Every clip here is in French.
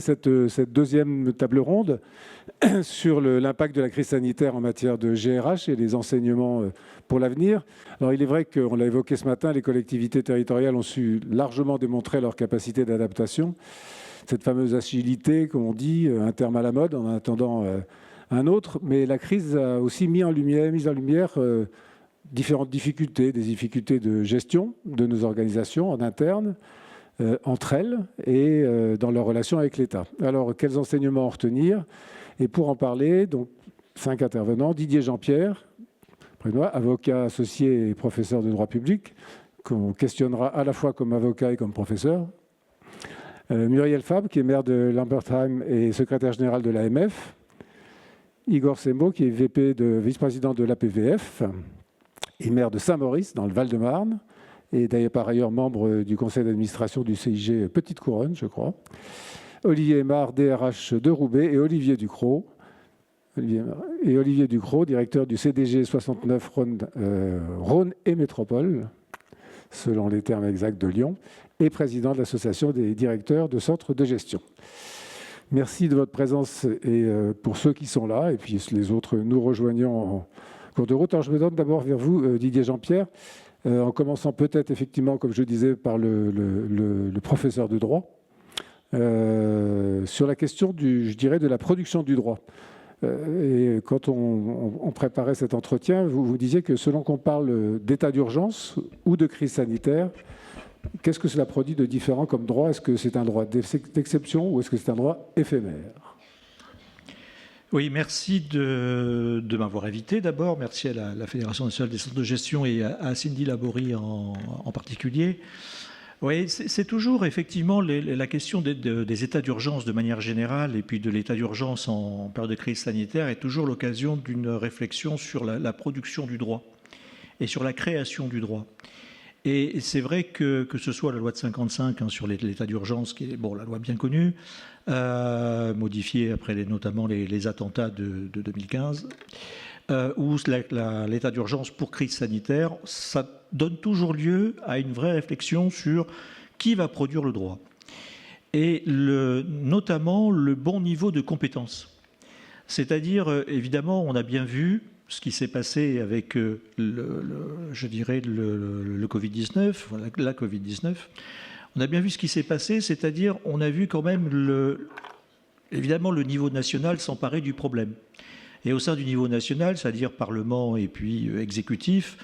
cette deuxième table ronde sur l'impact de la crise sanitaire en matière de GRH et les enseignements pour l'avenir. Alors il est vrai qu'on l'a évoqué ce matin, les collectivités territoriales ont su largement démontrer leur capacité d'adaptation. Cette fameuse agilité, comme on dit, un terme à la mode en attendant un autre, mais la crise a aussi mis en lumière différentes difficultés, des difficultés de gestion de nos organisations en interne, entre elles et dans leurs relations avec l'État. Alors, quels enseignements en retenir? Et pour en parler, donc 5 intervenants, Didier Jean-Pierre, avocat associé et professeur de droit public, qu'on questionnera à la fois comme avocat et comme professeur. Muriel Fabre, qui est maire de Lambertheim et secrétaire général de l'AMF. Igor Sembo, qui est vice-président de l'APVF et maire de Saint-Maurice, dans le Val-de-Marne, et d'ailleurs par ailleurs membre du conseil d'administration du CIG Petite Couronne, je crois. Olivier Aymar, DRH de Roubaix, et Olivier Ducrot, directeur du CDG 69 Rhône et Métropole, selon les termes exacts de Lyon, et président de l'association des directeurs de centres de gestion. Merci de votre présence et pour ceux qui sont là, et puis les autres nous rejoignons en cours de route. Alors je me tourne d'abord vers vous, Didier Jean-Pierre, en commençant peut-être effectivement, comme je disais, par le professeur de droit, sur la question de la production du droit. Et quand on préparait cet entretien, vous disiez que selon qu'on parle d'état d'urgence ou de crise sanitaire, qu'est-ce que cela produit de différent comme droit? Est-ce que c'est un droit d'exception ou est-ce que c'est un droit éphémère? Oui, merci de m'avoir invité d'abord. Merci à la Fédération nationale des centres de gestion et à Cindy Laborie en particulier. Oui, c'est toujours effectivement la question des états d'urgence de manière générale et puis de l'état d'urgence en période de crise sanitaire est toujours l'occasion d'une réflexion sur la production du droit et sur la création du droit. Et c'est vrai que ce soit la loi de 55 sur l'état d'urgence, qui est la loi bien connue, modifiée après notamment les attentats de 2015, ou l'état d'urgence pour crise sanitaire, ça donne toujours lieu à une vraie réflexion sur qui va produire le droit. Et notamment le bon niveau de compétence. C'est-à-dire, évidemment, on a bien vu ce qui s'est passé avec, je dirais, le Covid-19, la Covid-19. On a bien vu ce qui s'est passé, c'est-à-dire on a vu quand même, évidemment, le niveau national s'emparer du problème. Et au sein du niveau national, c'est-à-dire Parlement et puis exécutif,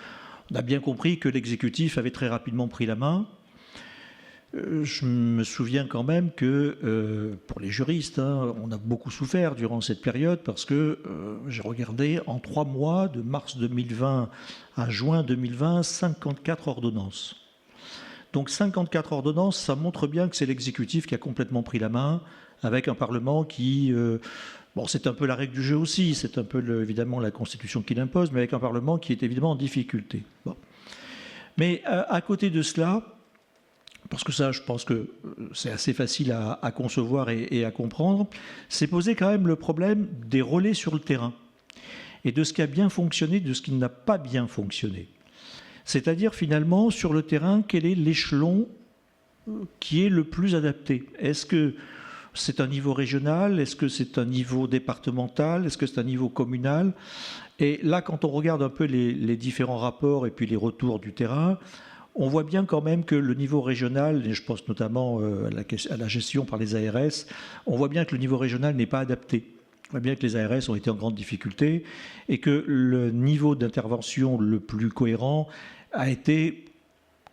on a bien compris que l'exécutif avait très rapidement pris la main. Je me souviens quand même que, pour les juristes, on a beaucoup souffert durant cette période parce que j'ai regardé en 3 mois, de mars 2020 à juin 2020, 54 ordonnances. Donc 54 ordonnances, ça montre bien que c'est l'exécutif qui a complètement pris la main avec un Parlement qui... c'est un peu la règle du jeu aussi, c'est un peu évidemment la Constitution qui l'impose, mais avec un Parlement qui est évidemment en difficulté. Bon. Mais à côté de cela... parce que ça, je pense que c'est assez facile à concevoir et à comprendre, c'est poser quand même le problème des relais sur le terrain et de ce qui a bien fonctionné, de ce qui n'a pas bien fonctionné. C'est-à-dire, finalement, sur le terrain, quel est l'échelon qui est le plus adapté? Est-ce que c'est un niveau régional? Est-ce que c'est un niveau départemental? Est-ce que c'est un niveau communal? Et là, quand on regarde un peu les différents rapports et puis les retours du terrain, on voit bien quand même que le niveau régional, et je pense notamment à la gestion par les ARS, on voit bien que le niveau régional n'est pas adapté. On voit bien que les ARS ont été en grande difficulté et que le niveau d'intervention le plus cohérent a été,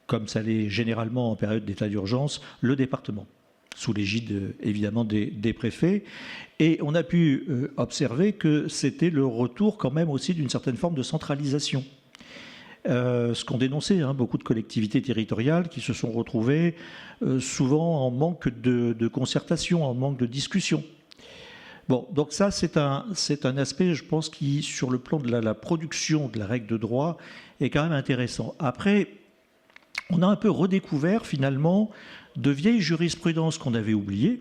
comme ça l'est généralement en période d'état d'urgence, le département, sous l'égide évidemment des préfets. Et on a pu observer que c'était le retour quand même aussi d'une certaine forme de centralisation. Ce qu'ont dénoncé beaucoup de collectivités territoriales qui se sont retrouvées souvent en manque de concertation, en manque de discussion. Bon, donc ça, c'est un aspect, je pense, qui, sur le plan de la production de la règle de droit, est quand même intéressant. Après, on a un peu redécouvert, finalement, de vieilles jurisprudences qu'on avait oubliées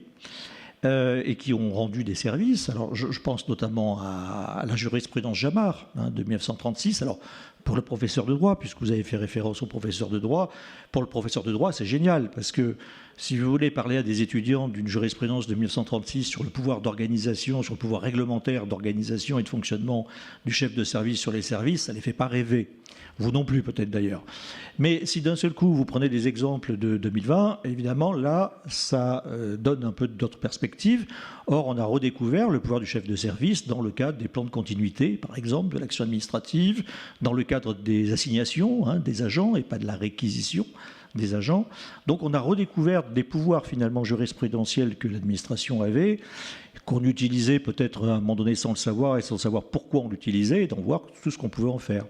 et qui ont rendu des services. Alors, je pense notamment à la jurisprudence Jamard de 1936. Alors, pour le professeur de droit, puisque vous avez fait référence au professeur de droit. Pour le professeur de droit, c'est génial, parce que si vous voulez parler à des étudiants d'une jurisprudence de 1936 sur le pouvoir d'organisation, sur le pouvoir réglementaire d'organisation et de fonctionnement du chef de service sur les services, ça ne les fait pas rêver. Vous non plus, peut-être d'ailleurs. Mais si d'un seul coup, vous prenez des exemples de 2020, évidemment, là, ça donne un peu d'autres perspectives. Or, on a redécouvert le pouvoir du chef de service dans le cadre des plans de continuité, par exemple, de l'action administrative, dans le cadre des assignations des agents et pas de la réquisition des agents. Donc, on a redécouvert des pouvoirs, finalement, jurisprudentiels que l'administration avait, qu'on utilisait peut-être à un moment donné sans le savoir et sans savoir pourquoi on l'utilisait, et d'en voir tout ce qu'on pouvait en faire.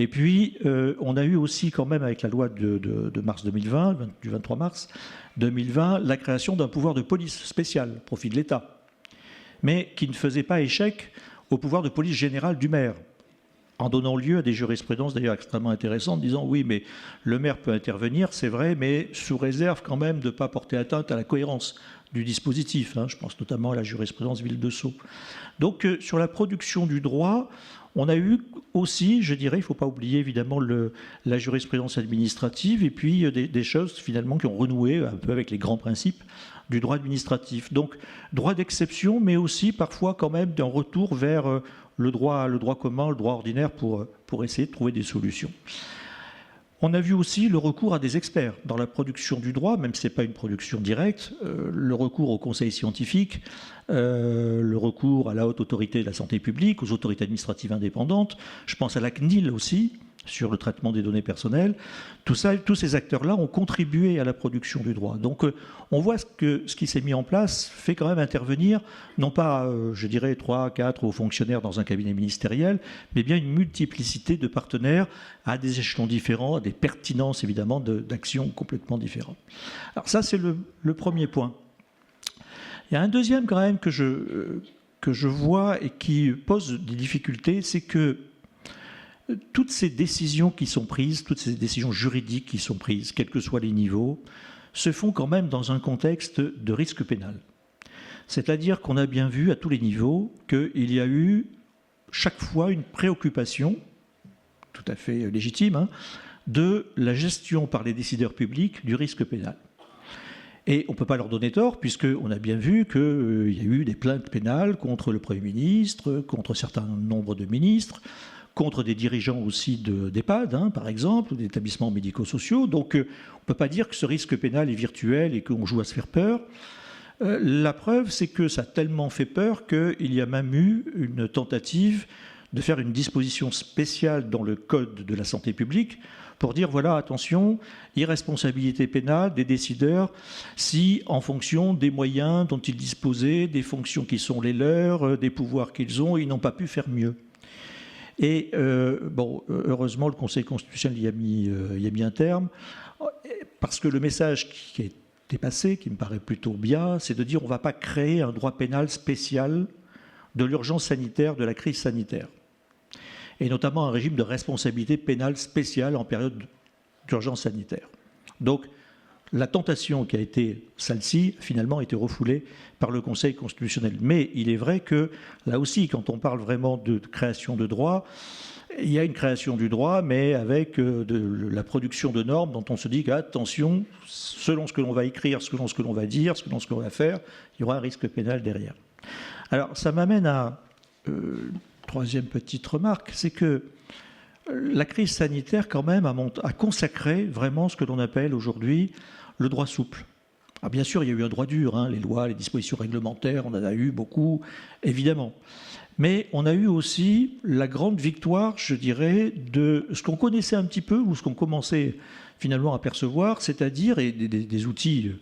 Et puis, on a eu aussi quand même, avec la loi de mars 2020, du 23 mars 2020, la création d'un pouvoir de police spécial au profit de l'État, mais qui ne faisait pas échec au pouvoir de police générale du maire, en donnant lieu à des jurisprudences d'ailleurs extrêmement intéressantes, disant oui, mais le maire peut intervenir, c'est vrai, mais sous réserve quand même de ne pas porter atteinte à la cohérence du dispositif. Je pense notamment à la jurisprudence Ville de Sceaux. Donc, sur la production du droit, on a eu aussi, je dirais, il ne faut pas oublier évidemment la jurisprudence administrative et puis des choses finalement qui ont renoué un peu avec les grands principes du droit administratif. Donc, droit d'exception, mais aussi parfois quand même d'un retour vers le droit commun, le droit ordinaire pour essayer de trouver des solutions. On a vu aussi le recours à des experts dans la production du droit, même si ce n'est pas une production directe, le recours au conseil scientifique, le recours à la haute autorité de la santé publique, aux autorités administratives indépendantes. Je pense à la CNIL aussi, sur le traitement des données personnelles. Tout ça, tous ces acteurs-là ont contribué à la production du droit. Donc on voit ce qui s'est mis en place fait quand même intervenir, non pas, je dirais, 3, 4 hauts fonctionnaires dans un cabinet ministériel, mais bien une multiplicité de partenaires à des échelons différents, à des pertinences évidemment d'actions complètement différentes. Alors ça, c'est le premier point. Il y a un deuxième quand même que je vois et qui pose des difficultés, c'est que toutes ces décisions qui sont prises, toutes ces décisions juridiques qui sont prises, quels que soient les niveaux, se font quand même dans un contexte de risque pénal. C'est-à-dire qu'on a bien vu à tous les niveaux qu'il y a eu chaque fois une préoccupation, tout à fait légitime, de la gestion par les décideurs publics du risque pénal. Et on ne peut pas leur donner tort, puisqu'on a bien vu qu'il y a eu des plaintes pénales contre le Premier ministre, contre un certain nombre de ministres, contre des dirigeants aussi d'EHPAD, par exemple, ou d'établissements médico-sociaux. Donc on ne peut pas dire que ce risque pénal est virtuel et qu'on joue à se faire peur. La preuve, c'est que ça a tellement fait peur qu'il y a même eu une tentative de faire une disposition spéciale dans le Code de la santé publique pour dire, voilà, attention, irresponsabilité pénale des décideurs si, en fonction des moyens dont ils disposaient, des fonctions qui sont les leurs, des pouvoirs qu'ils ont, ils n'ont pas pu faire mieux. Et heureusement, le Conseil constitutionnel y a mis un terme, parce que le message qui a été passé, qui me paraît plutôt bien, c'est de dire on ne va pas créer un droit pénal spécial de l'urgence sanitaire, de la crise sanitaire, et notamment un régime de responsabilité pénale spéciale en période d'urgence sanitaire. Donc, la tentation qui a été celle-ci, finalement, a été refoulée par le Conseil constitutionnel. Mais il est vrai que, là aussi, quand on parle vraiment de création de droit, il y a une création du droit, mais avec la production de normes dont on se dit qu'attention, selon ce que l'on va écrire, selon ce que l'on va dire, selon ce que l'on va faire, il y aura un risque pénal derrière. Alors, ça m'amène à troisième petite remarque, c'est que la crise sanitaire, quand même, a consacré vraiment ce que l'on appelle aujourd'hui le droit souple. Alors bien sûr, il y a eu un droit dur, les lois, les dispositions réglementaires, on en a eu beaucoup, évidemment. Mais on a eu aussi la grande victoire, je dirais, de ce qu'on connaissait un petit peu, ou ce qu'on commençait finalement à percevoir, c'est-à-dire des outils,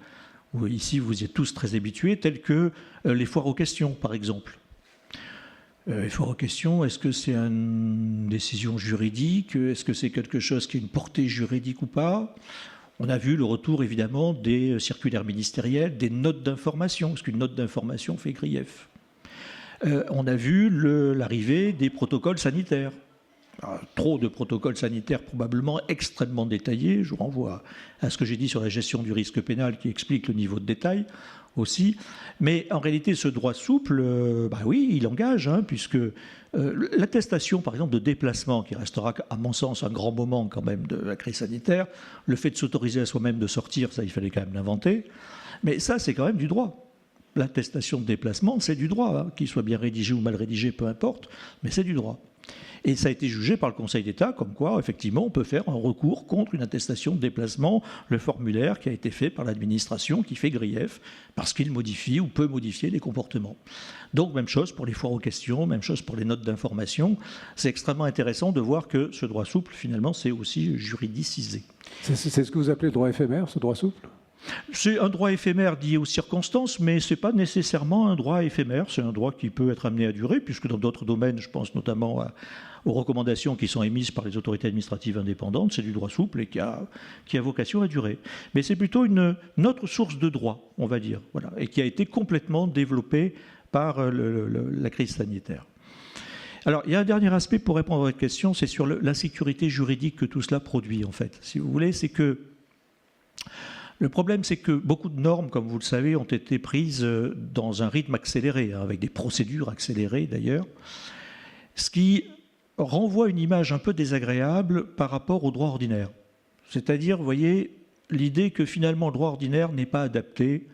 où ici vous y êtes tous très habitués, tels que les foires aux questions, par exemple. Les foires aux questions, est-ce que c'est une décision juridique? Est-ce que c'est quelque chose qui a une portée juridique ou pas? On a vu le retour, évidemment, des circulaires ministériels, des notes d'information, parce qu'une note d'information fait grief. On a vu l'arrivée des protocoles sanitaires. trop de protocoles sanitaires probablement extrêmement détaillés. Je vous renvoie à ce que j'ai dit sur la gestion du risque pénal qui explique le niveau de détail aussi. Mais en réalité, ce droit souple, oui, il engage, puisque l'attestation, par exemple, de déplacement, qui restera, à mon sens, un grand moment quand même de la crise sanitaire, le fait de s'autoriser à soi-même de sortir, ça, il fallait quand même l'inventer. Mais ça, c'est quand même du droit. L'attestation de déplacement, c'est du droit, qu'il soit bien rédigé ou mal rédigé, peu importe, mais c'est du droit. Et ça a été jugé par le Conseil d'État comme quoi, effectivement, on peut faire un recours contre une attestation de déplacement, le formulaire qui a été fait par l'administration, qui fait grief, parce qu'il modifie ou peut modifier les comportements. Donc, même chose pour les foires aux questions, même chose pour les notes d'information. C'est extrêmement intéressant de voir que ce droit souple, finalement, c'est aussi juridicisé. C'est ce que vous appelez le droit éphémère, ce droit souple ? C'est un droit éphémère lié aux circonstances, mais ce n'est pas nécessairement un droit éphémère. C'est un droit qui peut être amené à durer, puisque dans d'autres domaines, je pense notamment aux recommandations qui sont émises par les autorités administratives indépendantes, c'est du droit souple et qui a vocation à durer. Mais c'est plutôt une autre source de droit, on va dire, voilà, et qui a été complètement développée par la crise sanitaire. Alors, il y a un dernier aspect pour répondre à votre question, c'est sur l'insécurité juridique que tout cela produit, en fait. Si vous voulez, c'est que le problème, c'est que beaucoup de normes, comme vous le savez, ont été prises dans un rythme accéléré, avec des procédures accélérées d'ailleurs, ce qui renvoie une image un peu désagréable par rapport au droit ordinaire. C'est-à-dire, vous voyez, l'idée que finalement le droit ordinaire n'est pas adapté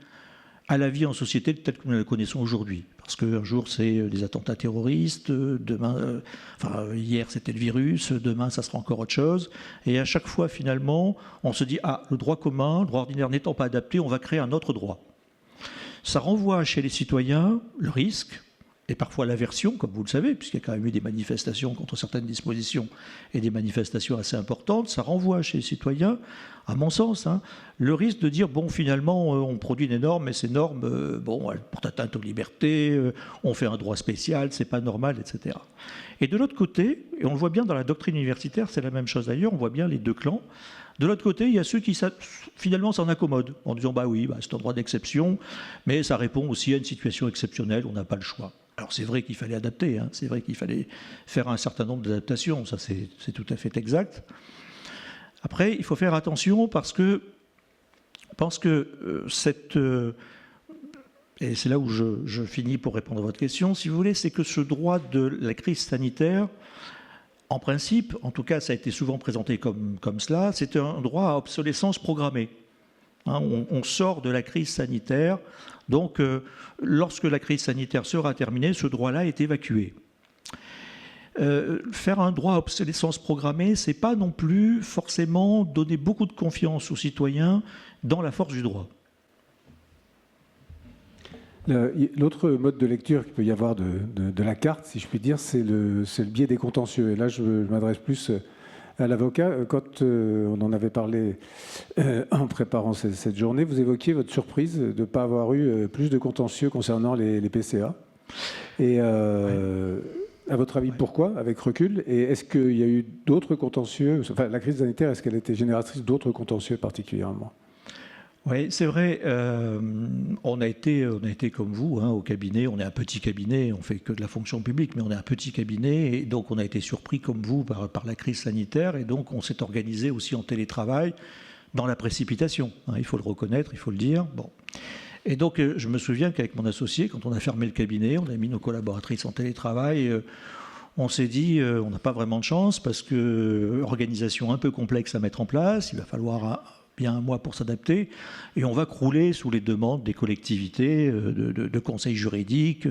à la vie en société telle que nous la connaissons aujourd'hui. Parce qu'un jour, c'est des attentats terroristes, demain, hier, c'était le virus, demain, ça sera encore autre chose. Et à chaque fois, finalement, on se dit, le droit commun, le droit ordinaire n'étant pas adapté, on va créer un autre droit. Ça renvoie chez les citoyens le risque, et parfois l'aversion, comme vous le savez, puisqu'il y a quand même eu des manifestations contre certaines dispositions et des manifestations assez importantes. Ça renvoie chez les citoyens, à mon sens, le risque de dire, bon, finalement, on produit des normes, mais ces normes, elles portent atteinte aux libertés, on fait un droit spécial, c'est pas normal, etc. Et de l'autre côté, et on le voit bien dans la doctrine universitaire, c'est la même chose d'ailleurs, on voit bien les deux clans. De l'autre côté, il y a ceux qui finalement s'en accommodent, en disant, c'est un droit d'exception, mais ça répond aussi à une situation exceptionnelle, on n'a pas le choix. Alors c'est vrai qu'il fallait adapter, c'est vrai qu'il fallait faire un certain nombre d'adaptations, ça c'est tout à fait exact. Après, il faut faire attention parce que et c'est là où je finis pour répondre à votre question, si vous voulez, c'est que ce droit de la crise sanitaire, en principe, en tout cas ça a été souvent présenté comme cela, c'est un droit à obsolescence programmée. On sort de la crise sanitaire, donc lorsque la crise sanitaire sera terminée, ce droit-là est évacué. Faire un droit à obsolescence programmée, c'est pas non plus forcément donner beaucoup de confiance aux citoyens dans la force du droit. L'autre mode de lecture qu'il peut y avoir de la carte, si je puis dire, c'est le biais des contentieux. Et là, je m'adresse plus à l'avocat. Quand on en avait parlé en préparant cette journée, vous évoquiez votre surprise de ne pas avoir eu plus de contentieux concernant les PCA. Et à votre avis, pourquoi, avec recul? Et est-ce qu'il y a eu d'autres contentieux? Enfin, la crise sanitaire, est-ce qu'elle était génératrice d'autres contentieux particulièrement? Oui, c'est vrai. On a été comme vous au cabinet. On est un petit cabinet, on fait que de la fonction publique, mais on est un petit cabinet. Et donc, on a été surpris comme vous par la crise sanitaire. Et donc, on s'est organisé aussi en télétravail dans la précipitation. Il faut le reconnaître, il faut le dire. Bon. Et donc, je me souviens qu'avec mon associé, quand on a fermé le cabinet, on a mis nos collaboratrices en télétravail. On s'est dit, on n'a pas vraiment de chance parce que organisation un peu complexe à mettre en place. Il va falloir bien un mois pour s'adapter, et on va crouler sous les demandes des collectivités, de conseils juridiques,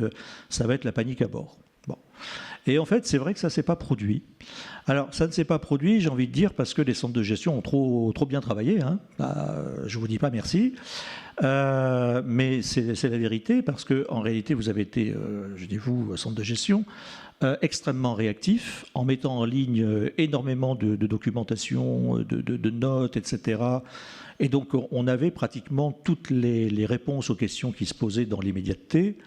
ça va être la panique à bord. Bon. Et en fait, c'est vrai que ça ne s'est pas produit. Alors, ça ne s'est pas produit, j'ai envie de dire, parce que les centres de gestion ont trop bien travaillé. Je ne vous dis pas merci. Mais c'est la vérité, parce qu'en réalité, vous avez été, je dis vous, centre de gestion, extrêmement réactif, en mettant en ligne énormément de documentation, de notes, etc. Et donc, on avait pratiquement toutes les réponses aux questions qui se posaient dans l'immédiateté.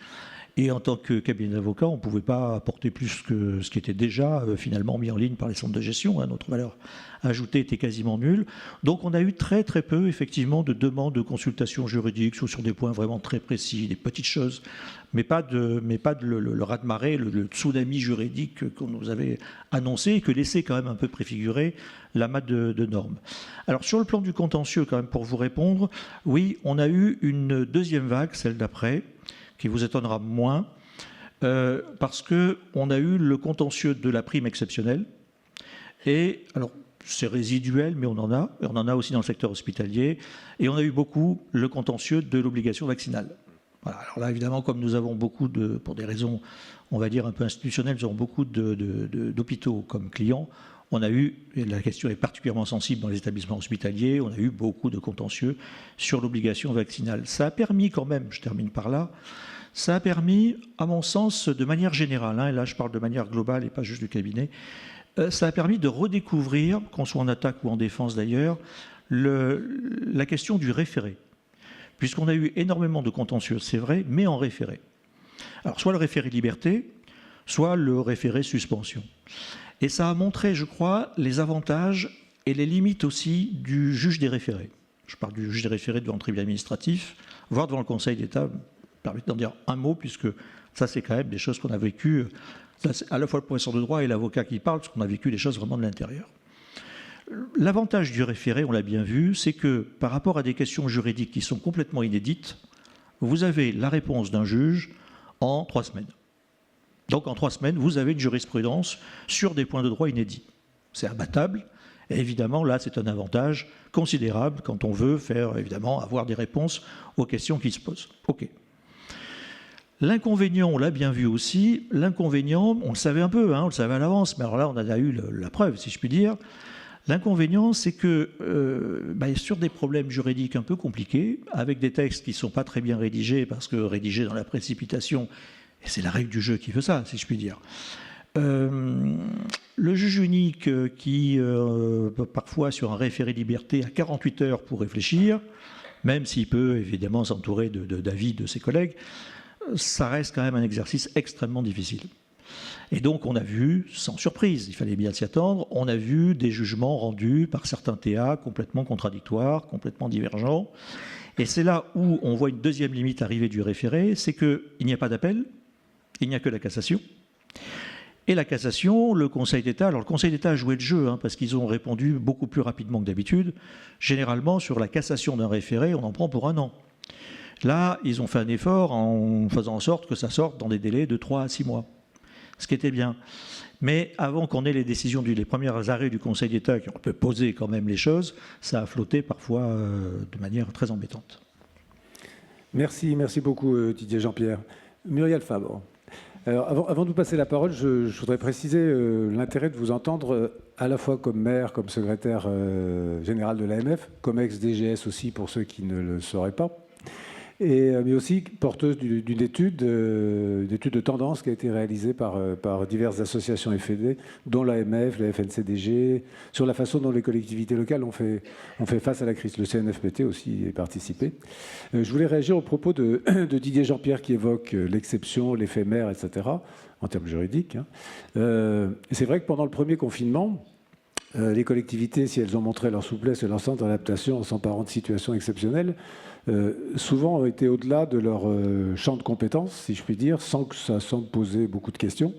Et en tant que cabinet d'avocats, on ne pouvait pas apporter plus que ce qui était déjà finalement mis en ligne par les centres de gestion. Hein. Notre valeur ajoutée était quasiment nulle. Donc on a eu très très peu effectivement de demandes de consultation juridique sur des points vraiment très précis, des petites choses, mais pas le raz-de-marée, le tsunami juridique qu'on nous avait annoncé et que laissait quand même un peu préfigurer l'amas de normes. Alors sur le plan du contentieux, quand même pour vous répondre, oui, on a eu une deuxième vague, celle d'après, qui vous étonnera moins, parce qu'on a eu le contentieux de la prime exceptionnelle. Et alors, c'est résiduel, mais on en a aussi dans le secteur hospitalier. Et on a eu beaucoup le contentieux de l'obligation vaccinale. Voilà. Alors là, évidemment, comme nous avons beaucoup pour des raisons, on va dire un peu institutionnelles, nous avons beaucoup d'hôpitaux comme clients. On a eu, et la question est particulièrement sensible dans les établissements hospitaliers, on a eu beaucoup de contentieux sur l'obligation vaccinale. Ça a permis quand même, je termine par là, ça a permis, à mon sens, de manière générale, hein, et là je parle de manière globale et pas juste du cabinet, ça a permis de redécouvrir, qu'on soit en attaque ou en défense d'ailleurs, la question du référé. Puisqu'on a eu énormément de contentieux, c'est vrai, mais en référé. Alors soit le référé liberté, soit le référé suspension. Et ça a montré, je crois, les avantages et les limites aussi du juge des référés. Je parle du juge des référés devant le tribunal administratif, voire devant le Conseil d'État. Permettez d'en dire un mot, puisque ça, c'est quand même des choses qu'on a vécues. C'est à la fois le professeur de droit et l'avocat qui parle, parce qu'on a vécu des choses vraiment de l'intérieur. L'avantage du référé, on l'a bien vu, c'est que par rapport à des questions juridiques qui sont complètement inédites, vous avez la réponse d'un juge en 3 semaines. Donc en 3 semaines, vous avez une jurisprudence sur des points de droit inédits. C'est abattable. Et évidemment, là, c'est un avantage considérable quand on veut faire, évidemment, avoir des réponses aux questions qui se posent. OK. L'inconvénient, on l'a bien vu aussi, l'inconvénient, on le savait un peu, hein, on le savait à l'avance, mais alors là, on a eu la preuve, si je puis dire. L'inconvénient, c'est que sur des problèmes juridiques un peu compliqués, avec des textes qui ne sont pas très bien rédigés, parce que rédigés dans la précipitation, et c'est la règle du jeu qui veut ça, si je puis dire. Le juge unique qui, parfois, sur un référé liberté, a 48 heures pour réfléchir, même s'il peut évidemment s'entourer d'avis de ses collègues, ça reste quand même un exercice extrêmement difficile. Et donc on a vu, sans surprise, il fallait bien s'y attendre, on a vu des jugements rendus par certains TA complètement contradictoires, complètement divergents. Et c'est là où on voit une deuxième limite arriver du référé, c'est qu'il n'y a pas d'appel, il n'y a que la cassation. Et la cassation, le Conseil d'État, alors le Conseil d'État a joué le jeu, hein, parce qu'ils ont répondu beaucoup plus rapidement que d'habitude. Généralement, sur la cassation d'un référé, on en prend pour 1 an. Là, ils ont fait un effort en faisant en sorte que ça sorte dans des délais de 3 à 6 mois, ce qui était bien. Mais avant qu'on ait les décisions, les premiers arrêts du Conseil d'État qui ont un peu posé quand même les choses, ça a flotté parfois de manière très embêtante. Merci beaucoup Didier Jean-Pierre. Muriel Fabre. Alors, avant de vous passer la parole, je voudrais préciser l'intérêt de vous entendre à la fois comme maire, comme secrétaire général de l'AMF, comme ex-DGS aussi pour ceux qui ne le sauraient pas, mais aussi porteuse d'une étude de tendance qui a été réalisée par diverses associations et fédés, dont l'AMF, la FNCDG, sur la façon dont les collectivités locales ont fait face à la crise. Le CNFPT aussi y est participé. Je voulais réagir au propos de Didier Jean-Pierre qui évoque l'exception, l'éphémère, etc., en termes juridiques. C'est vrai que pendant le premier confinement, les collectivités, si elles ont montré leur souplesse et leur sens d'adaptation en s'emparant de situations exceptionnelles, souvent ont été au-delà de leur champ de compétences, si je puis dire, sans que ça semble poser beaucoup de questions.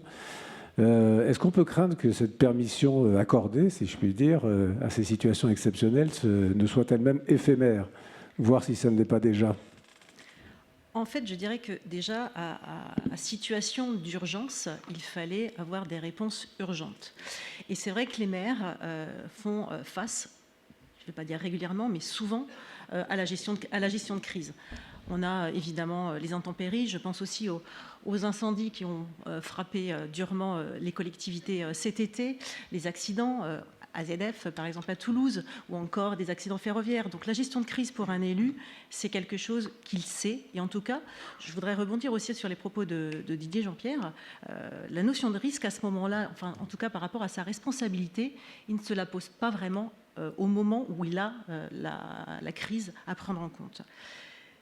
Est-ce qu'on peut craindre que cette permission accordée, si je puis dire, à ces situations exceptionnelles ne soit elle-même éphémère, voir si ça ne l'est pas déjà ? En fait, je dirais que déjà, à situation d'urgence, il fallait avoir des réponses urgentes. Et c'est vrai que les maires font face, je ne vais pas dire régulièrement, mais souvent, à la gestion de crise. On a évidemment les intempéries, je pense aussi aux incendies qui ont frappé durement les collectivités cet été, les accidents, AZF par exemple à Toulouse, ou encore des accidents ferroviaires. Donc la gestion de crise pour un élu, c'est quelque chose qu'il sait. Et en tout cas, je voudrais rebondir aussi sur les propos de Didier Jean-Pierre. La notion de risque à ce moment-là, enfin en tout cas par rapport à sa responsabilité, il ne se la pose pas vraiment au moment où il a la crise à prendre en compte.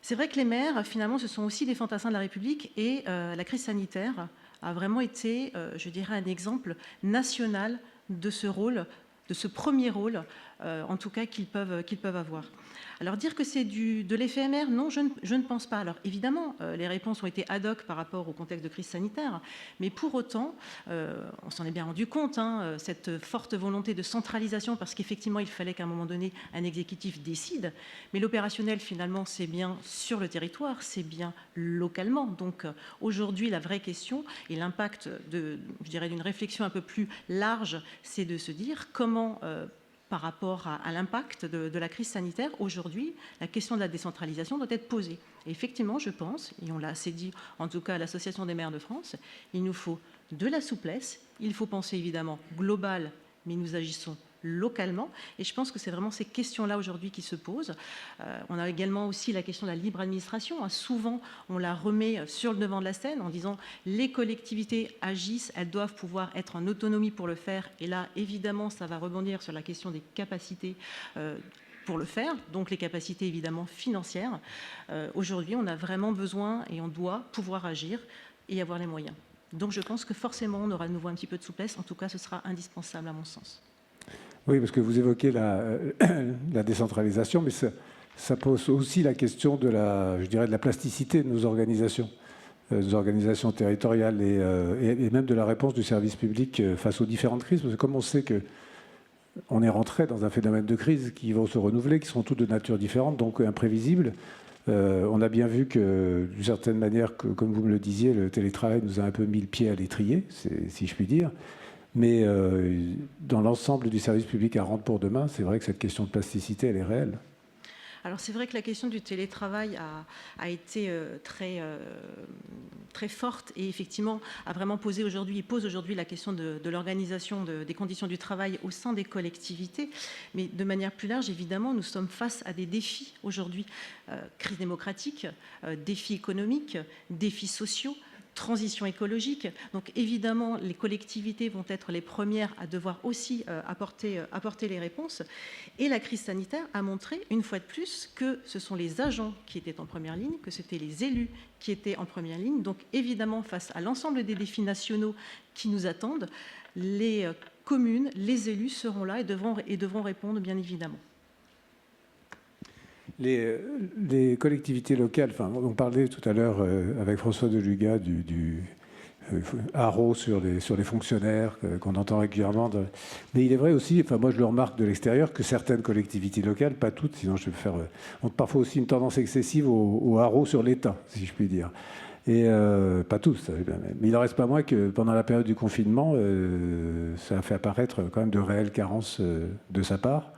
C'est vrai que les maires, finalement, ce sont aussi des fantassins de la République et la crise sanitaire a vraiment été, je dirais, un exemple national de ce rôle, de ce premier rôle, en tout cas, qu'ils peuvent avoir. Alors dire que c'est de l'éphémère, non, je ne pense pas. Alors évidemment, les réponses ont été ad hoc par rapport au contexte de crise sanitaire, mais pour autant, on s'en est bien rendu compte, hein, cette forte volonté de centralisation, parce qu'effectivement, il fallait qu'à un moment donné, un exécutif décide, mais l'opérationnel, finalement, c'est bien sur le territoire, c'est bien localement. Donc aujourd'hui, la vraie question et l'impact je dirais, d'une réflexion un peu plus large, c'est de se dire comment par rapport à l'impact de la crise sanitaire, aujourd'hui, la question de la décentralisation doit être posée. Et effectivement, je pense, et on l'a assez dit, en tout cas à l'Association des maires de France, il nous faut de la souplesse, il faut penser évidemment global, mais nous agissons localement. Et je pense que c'est vraiment ces questions-là aujourd'hui qui se posent. On a également aussi la question de la libre administration. Souvent, on la remet sur le devant de la scène en disant les collectivités agissent, elles doivent pouvoir être en autonomie pour le faire. Et là, évidemment, ça va rebondir sur la question des capacités pour le faire, donc les capacités évidemment financières. Aujourd'hui, on a vraiment besoin et on doit pouvoir agir et avoir les moyens. Donc je pense que forcément, on aura de nouveau un petit peu de souplesse. En tout cas, ce sera indispensable à mon sens. Oui, parce que vous évoquez la décentralisation, mais ça pose aussi la question de la plasticité de nos organisations territoriales et même de la réponse du service public face aux différentes crises. Parce que comme on sait qu'on est rentré dans un phénomène de crise qui vont se renouveler, qui sont toutes de nature différente, donc imprévisibles, on a bien vu que, d'une certaine manière, comme vous me le disiez, le télétravail nous a un peu mis le pied à l'étrier, si je puis dire. Mais dans l'ensemble du service public à rendre pour demain, c'est vrai que cette question de plasticité, elle est réelle. Alors c'est vrai que la question du télétravail a été très forte et effectivement a vraiment pose aujourd'hui la question de l'organisation des conditions du travail au sein des collectivités. Mais de manière plus large, évidemment, nous sommes face à des défis aujourd'hui, crise démocratique, défis économiques, défis sociaux, transition écologique. Donc évidemment, les collectivités vont être les premières à devoir aussi apporter les réponses. Et la crise sanitaire a montré, une fois de plus, que ce sont les agents qui étaient en première ligne, que c'était les élus qui étaient en première ligne. Donc évidemment, face à l'ensemble des défis nationaux qui nous attendent, les communes, les élus seront là et devront répondre, bien évidemment. Les collectivités locales, on parlait tout à l'heure avec François Deluga du haro sur les fonctionnaires qu'on entend régulièrement. Mais il est vrai aussi, moi je le remarque de l'extérieur, que certaines collectivités locales, pas toutes, sinon je vais faire, ont parfois aussi une tendance excessive au haro sur l'État, si je puis dire. Et pas tous, mais il n'en reste pas moins que pendant la période du confinement, ça a fait apparaître quand même de réelles carences de sa part.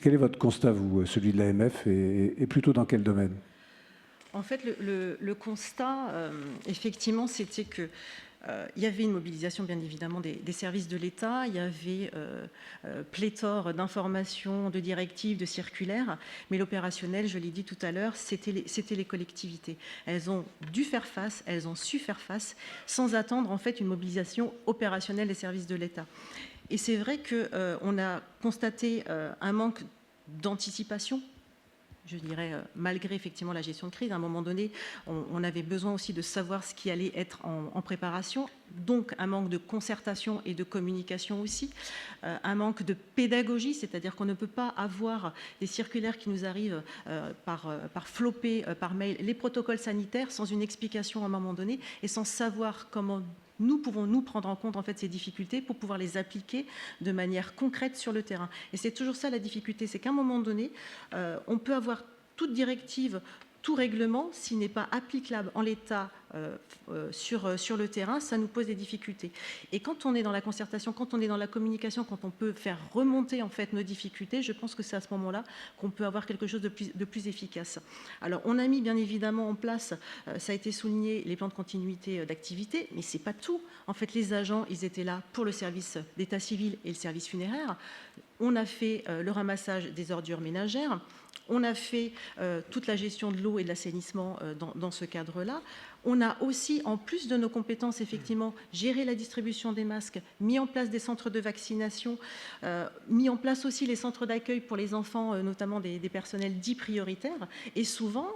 Quel est votre constat, vous, celui de l'AMF, et plutôt dans quel domaine ? En fait, le constat, effectivement, c'était que il y avait une mobilisation, bien évidemment, des services de l'État. Il y avait pléthore d'informations, de directives, de circulaires. Mais l'opérationnel, je l'ai dit tout à l'heure, c'était les collectivités. Elles ont dû faire face, elles ont su faire face, sans attendre, en fait, une mobilisation opérationnelle des services de l'État. Et c'est vrai qu'on a constaté un manque d'anticipation, je dirais, malgré effectivement la gestion de crise. À un moment donné, on avait besoin aussi de savoir ce qui allait être en préparation, donc un manque de concertation et de communication aussi, un manque de pédagogie, c'est-à-dire qu'on ne peut pas avoir des circulaires qui nous arrivent par flopé, par mail, les protocoles sanitaires, sans une explication à un moment donné et sans savoir comment nous pouvons nous prendre en compte en fait ces difficultés pour pouvoir les appliquer de manière concrète sur le terrain. Et c'est toujours ça la difficulté, c'est qu'à un moment donné, on peut avoir toute directive, tout règlement, s'il n'est pas applicable en l'état sur le terrain, ça nous pose des difficultés. Et quand on est dans la concertation, quand on est dans la communication, quand on peut faire remonter en fait nos difficultés, je pense que c'est à ce moment-là qu'on peut avoir quelque chose de plus efficace. Alors, on a mis bien évidemment en place, ça a été souligné, les plans de continuité d'activité, mais c'est pas tout. En fait, les agents, ils étaient là pour le service d'état civil et le service funéraire. On a fait le ramassage des ordures ménagères. On a fait toute la gestion de l'eau et de l'assainissement dans ce cadre-là. On a aussi, en plus de nos compétences, effectivement, géré la distribution des masques, mis en place des centres de vaccination, mis en place aussi les centres d'accueil pour les enfants, notamment des personnels dits prioritaires, et souvent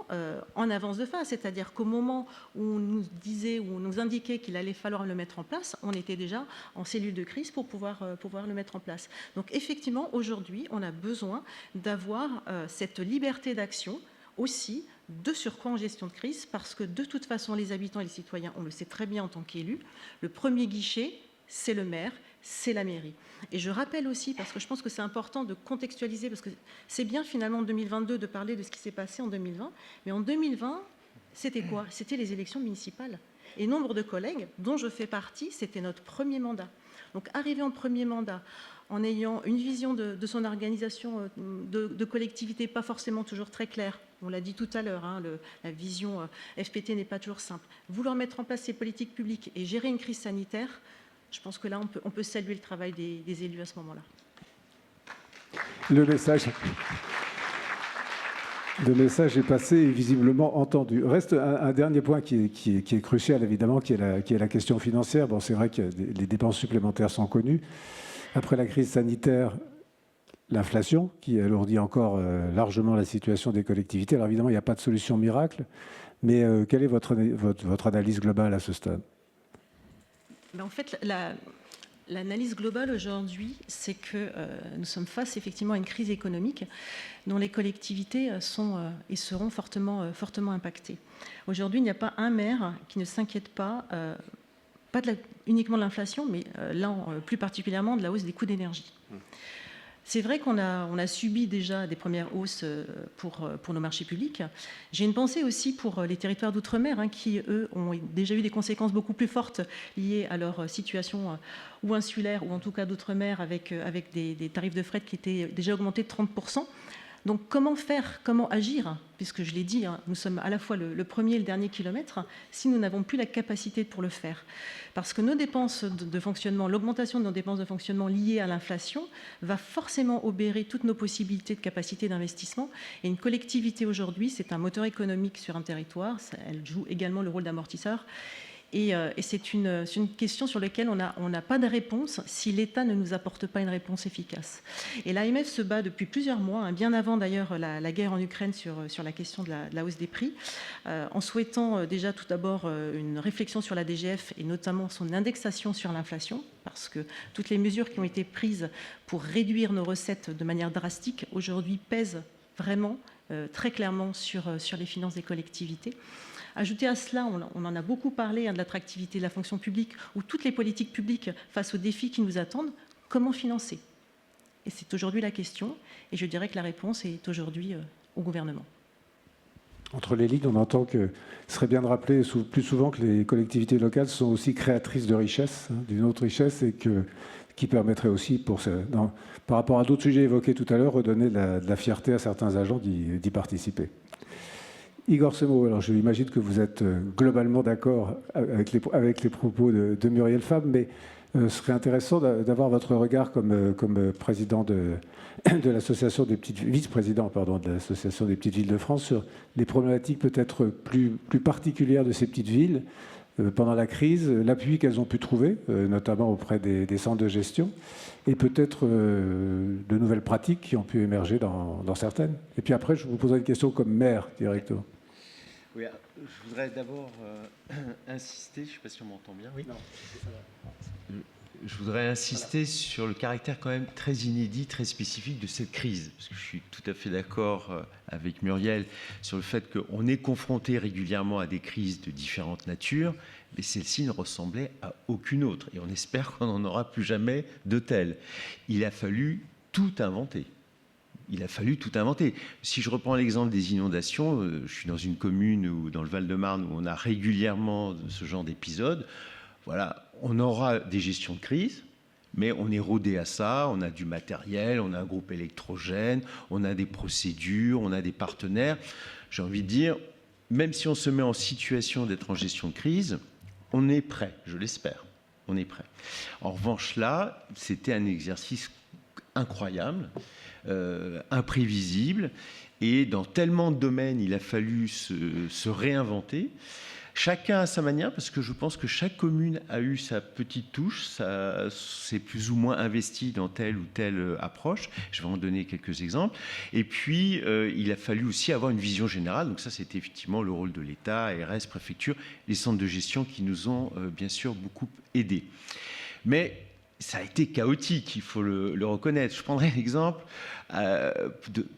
en avance de phase, c'est-à-dire qu'au moment où on nous disait, où on nous indiquait qu'il allait falloir le mettre en place, on était déjà en cellule de crise pour pouvoir le mettre en place. Donc effectivement, aujourd'hui, on a besoin d'avoir cette liberté d'action aussi, de surcroît en gestion de crise, parce que de toute façon, les habitants et les citoyens, on le sait très bien en tant qu'élus, le premier guichet, c'est le maire, c'est la mairie. Et je rappelle aussi, parce que je pense que c'est important de contextualiser, parce que c'est bien finalement en 2022 de parler de ce qui s'est passé en 2020, mais en 2020, c'était quoi? C'était les élections municipales. Et nombre de collègues, dont je fais partie, c'était notre premier mandat. Donc arriver en premier mandat, en ayant une vision de son organisation de collectivité pas forcément toujours très claire. On l'a dit tout à l'heure, hein, la vision FPT n'est pas toujours simple. Vouloir mettre en place ces politiques publiques et gérer une crise sanitaire, je pense que là, on peut saluer le travail des élus à ce moment-là. Le message est passé et visiblement entendu. Reste un dernier point qui est crucial, évidemment, qui est la question financière. Bon, c'est vrai que les dépenses supplémentaires sont connues. Après la crise sanitaire, l'inflation, qui alourdit encore largement la situation des collectivités. Alors évidemment, il n'y a pas de solution miracle, mais quelle est votre analyse globale à ce stade? En fait, l'analyse globale aujourd'hui, c'est que nous sommes face effectivement à une crise économique dont les collectivités sont et seront fortement impactées. Aujourd'hui, il n'y a pas un maire qui ne s'inquiète pas uniquement de l'inflation, mais là, plus particulièrement de la hausse des coûts d'énergie. C'est vrai qu'on a subi déjà des premières hausses pour nos marchés publics. J'ai une pensée aussi pour les territoires d'outre-mer qui, eux, ont déjà eu des conséquences beaucoup plus fortes liées à leur situation ou insulaire, ou en tout cas d'outre-mer, avec des tarifs de fret qui étaient déjà augmentés de 30%. Donc comment faire, comment agir, puisque je l'ai dit, nous sommes à la fois le premier et le dernier kilomètre, si nous n'avons plus la capacité pour le faire. Parce que nos dépenses de fonctionnement, l'augmentation de nos dépenses de fonctionnement liées à l'inflation va forcément obérer toutes nos possibilités de capacité d'investissement. Et une collectivité aujourd'hui, c'est un moteur économique sur un territoire, elle joue également le rôle d'amortisseur. Et c'est une question sur laquelle on n'a pas de réponse si l'État ne nous apporte pas une réponse efficace. Et l'AMF se bat depuis plusieurs mois, bien avant d'ailleurs la guerre en Ukraine sur la question de la hausse des prix, en souhaitant déjà tout d'abord une réflexion sur la DGF et notamment son indexation sur l'inflation, parce que toutes les mesures qui ont été prises pour réduire nos recettes de manière drastique aujourd'hui pèsent vraiment très clairement sur les finances des collectivités. Ajouter à cela, on en a beaucoup parlé, de l'attractivité de la fonction publique, ou toutes les politiques publiques face aux défis qui nous attendent, comment financer? Et c'est aujourd'hui la question, et je dirais que la réponse est aujourd'hui au gouvernement. Entre les lignes, on entend que ce serait bien de rappeler plus souvent que les collectivités locales sont aussi créatrices de richesse, d'une autre richesse, et qui permettrait aussi, par rapport à d'autres sujets évoqués tout à l'heure, redonner de la fierté à certains agents d'y participer. Igor Semo, alors je imagine que vous êtes globalement d'accord avec les propos de Muriel Fabre, mais ce serait intéressant d'avoir votre regard comme président de l'association des petites vice-président de l'association des petites villes de France sur les problématiques peut-être plus particulières de ces petites villes pendant la crise, l'appui qu'elles ont pu trouver, notamment auprès des centres de gestion, et peut-être de nouvelles pratiques qui ont pu émerger dans certaines. Et puis après, je vous poserai une question comme maire directement. Oui, je voudrais d'abord insister, je ne sais pas si on m'entend bien. Oui. Non, je voudrais insister sur le caractère quand même très inédit, très spécifique de cette crise, parce que je suis tout à fait d'accord avec Muriel sur le fait qu'on est confronté régulièrement à des crises de différentes natures, mais celle-ci ne ressemblait à aucune autre, et on espère qu'on n'en aura plus jamais de telle. Il a fallu tout inventer. Si je reprends l'exemple des inondations, je suis dans une commune dans le Val-de-Marne où on a régulièrement ce genre d'épisodes. Voilà, on aura des gestions de crise, mais on est rodé à ça, on a du matériel, on a un groupe électrogène, on a des procédures, on a des partenaires. J'ai envie de dire, même si on se met en situation d'être en gestion de crise, on est prêt, je l'espère. On est prêt. En revanche, là, c'était un exercice incroyable, imprévisible, et dans tellement de domaines, il a fallu se réinventer. Chacun à sa manière, parce que je pense que chaque commune a eu sa petite touche, s'est plus ou moins investi dans telle ou telle approche. Je vais en donner quelques exemples. Et puis, il a fallu aussi avoir une vision générale. Donc ça, c'était effectivement le rôle de l'État, ARS, préfecture, les centres de gestion qui nous ont bien sûr beaucoup aidés. Mais ça a été chaotique, il faut le reconnaître. Je prendrai l'exemple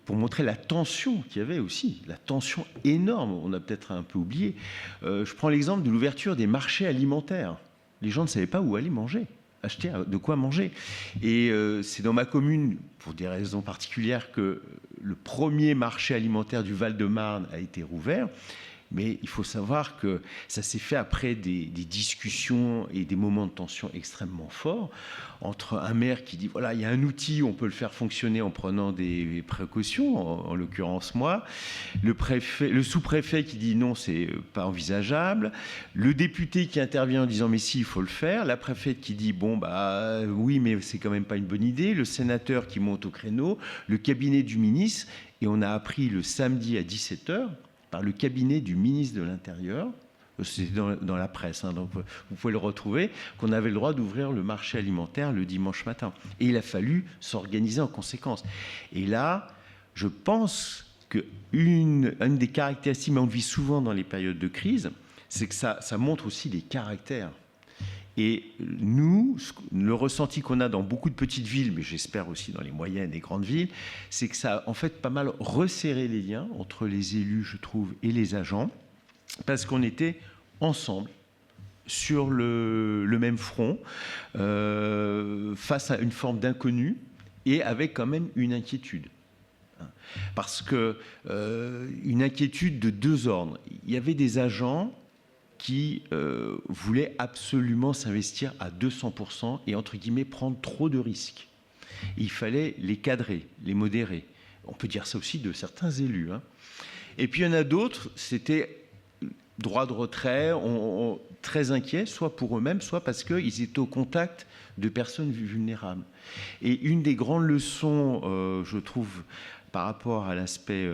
pour montrer la tension qu'il y avait aussi, la tension énorme, on a peut-être un peu oublié. Je prends l'exemple de l'ouverture des marchés alimentaires. Les gens ne savaient pas où aller manger, acheter de quoi manger. Et c'est dans ma commune, pour des raisons particulières, que le premier marché alimentaire du Val-de-Marne a été rouvert. Mais il faut savoir que ça s'est fait après des discussions et des moments de tension extrêmement forts entre un maire qui dit voilà, il y a un outil, on peut le faire fonctionner en prenant des précautions, en l'occurrence moi, le sous-préfet qui dit non, c'est pas envisageable, le député qui intervient en disant mais si, il faut le faire, la préfète qui dit bon bah oui, mais c'est quand même pas une bonne idée, le sénateur qui monte au créneau, le cabinet du ministre, et on a appris le samedi à 17h par le cabinet du ministre de l'Intérieur, c'est dans la presse, donc vous pouvez le retrouver, qu'on avait le droit d'ouvrir le marché alimentaire le dimanche matin. Et il a fallu s'organiser en conséquence. Et là, je pense qu'une des caractéristiques, mais on le vit souvent dans les périodes de crise, c'est que ça montre aussi des caractères. Et nous, le ressenti qu'on a dans beaucoup de petites villes, mais j'espère aussi dans les moyennes et grandes villes, c'est que ça a en fait pas mal resserré les liens entre les élus, je trouve, et les agents, parce qu'on était ensemble, sur le même front, face à une forme d'inconnu, et avec quand même une inquiétude. Parce que une inquiétude de deux ordres. Il y avait des agents qui voulaient absolument s'investir à 200% et, entre guillemets, prendre trop de risques. Et il fallait les cadrer, les modérer. On peut dire ça aussi de certains élus. Et puis il y en a d'autres, c'était droit de retrait, très inquiets, soit pour eux-mêmes, soit parce qu'ils étaient au contact de personnes vulnérables. Et une des grandes leçons, je trouve, par rapport à l'aspect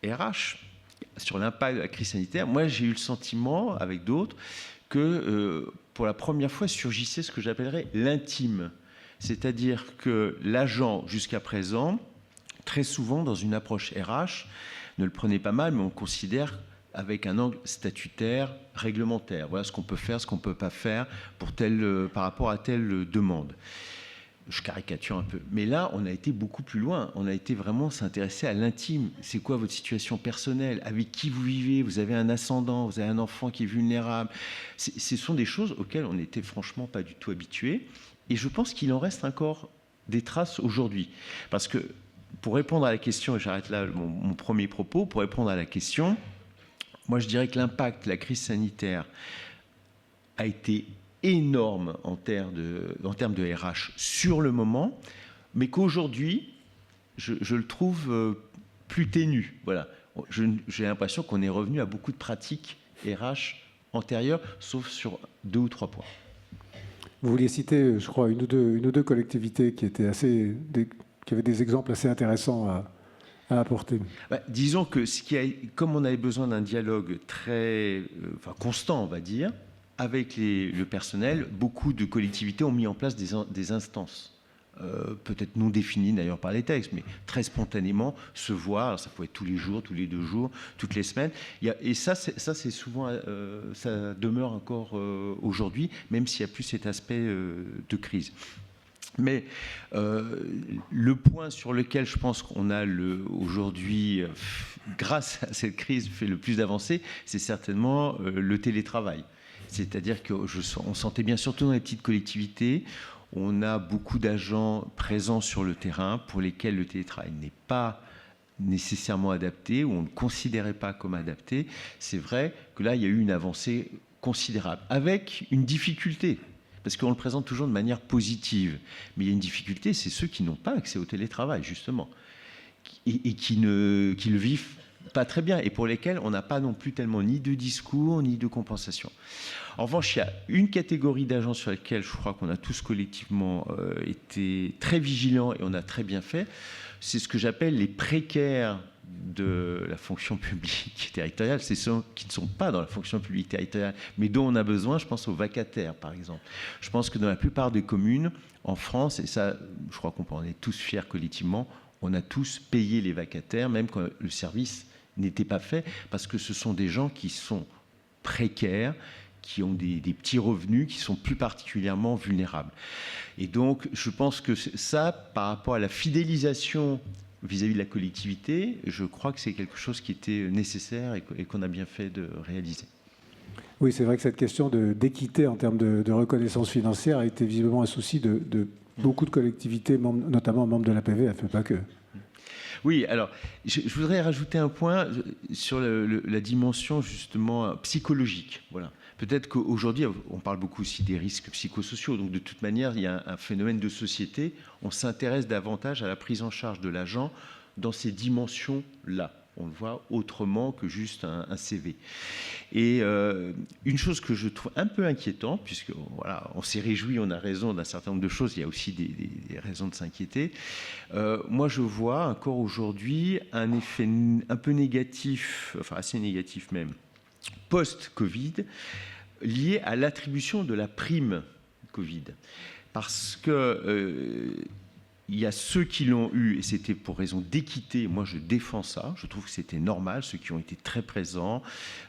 RH, sur l'impact de la crise sanitaire, moi j'ai eu le sentiment, avec d'autres, que pour la première fois surgissait ce que j'appellerais l'intime. C'est-à-dire que l'agent, jusqu'à présent, très souvent dans une approche RH, ne le prenait pas mal, mais on le considère avec un angle statutaire, réglementaire. Voilà ce qu'on peut faire, ce qu'on ne peut pas faire par rapport à telle demande. Je caricature un peu. Mais là, on a été beaucoup plus loin. On a été vraiment s'intéresser à l'intime. C'est quoi votre situation personnelle? Avec qui vous vivez? Vous avez un ascendant? Vous avez un enfant qui est vulnérable? Ce sont des choses auxquelles on n'était franchement pas du tout habitués. Et je pense qu'il en reste encore des traces aujourd'hui. Parce que, pour répondre à la question, et j'arrête là mon premier propos, pour répondre à la question, moi je dirais que l'impact de la crise sanitaire a été énorme en termes de RH sur le moment, mais qu'aujourd'hui, je le trouve plus ténu. Voilà. J'ai l'impression qu'on est revenu à beaucoup de pratiques RH antérieures, sauf sur 2 ou 3 points. Vous vouliez citer, je crois, une ou deux collectivités qui avaient des exemples assez intéressants à apporter. Disons que comme on avait besoin d'un dialogue très constant, on va dire, avec le personnel, beaucoup de collectivités ont mis en place des instances, peut-être non définies d'ailleurs par les textes, mais très spontanément se voir. Alors ça pouvait être tous les jours, tous les 2 jours, toutes les semaines. Et ça, c'est souvent, ça demeure encore aujourd'hui, même s'il n'y a plus cet aspect de crise. Mais le point sur lequel je pense qu'on a aujourd'hui, grâce à cette crise, fait le plus d'avancées, c'est certainement le télétravail. C'est-à-dire qu'on sentait bien, surtout dans les petites collectivités, on a beaucoup d'agents présents sur le terrain pour lesquels le télétravail n'est pas nécessairement adapté ou on ne considérait pas comme adapté. C'est vrai que là, il y a eu une avancée considérable, avec une difficulté, parce qu'on le présente toujours de manière positive. Mais il y a une difficulté, c'est ceux qui n'ont pas accès au télétravail, justement, et qui le vivent pas très bien et pour lesquels on n'a pas non plus tellement ni de discours ni de compensation. En revanche, il y a une catégorie d'agents sur laquelle je crois qu'on a tous collectivement été très vigilants et on a très bien fait. C'est ce que j'appelle les précaires de la fonction publique territoriale. C'est ceux qui ne sont pas dans la fonction publique territoriale, mais dont on a besoin. Je pense aux vacataires, par exemple. Je pense que dans la plupart des communes en France, et ça, je crois qu'on peut en être tous fiers collectivement, on a tous payé les vacataires, même quand le service n'était pas fait, parce que ce sont des gens qui sont précaires, qui ont des petits revenus, qui sont plus particulièrement vulnérables. Et donc, je pense que ça, par rapport à la fidélisation vis-à-vis de la collectivité, je crois que c'est quelque chose qui était nécessaire et qu'on a bien fait de réaliser. Oui, c'est vrai que cette question d'équité en termes de reconnaissance financière a été visiblement un souci de beaucoup de collectivités, notamment membres de l'APVF, mais pas que. Oui, alors, je voudrais rajouter un point sur la dimension justement psychologique. Voilà. Peut-être qu'aujourd'hui, on parle beaucoup aussi des risques psychosociaux. Donc, de toute manière, il y a un phénomène de société. On s'intéresse davantage à la prise en charge de l'agent dans ces dimensions-là. On le voit autrement que juste un CV. Et une chose que je trouve un peu inquiétante, puisque voilà, on s'est réjoui, on a raison d'un certain nombre de choses, il y a aussi des raisons de s'inquiéter. Moi, je vois encore aujourd'hui un effet un peu négatif, enfin assez négatif même, post-Covid, lié à l'attribution de la prime Covid. Parce que il y a ceux qui l'ont eu, et c'était pour raison d'équité, moi je défends ça, je trouve que c'était normal, ceux qui ont été très présents,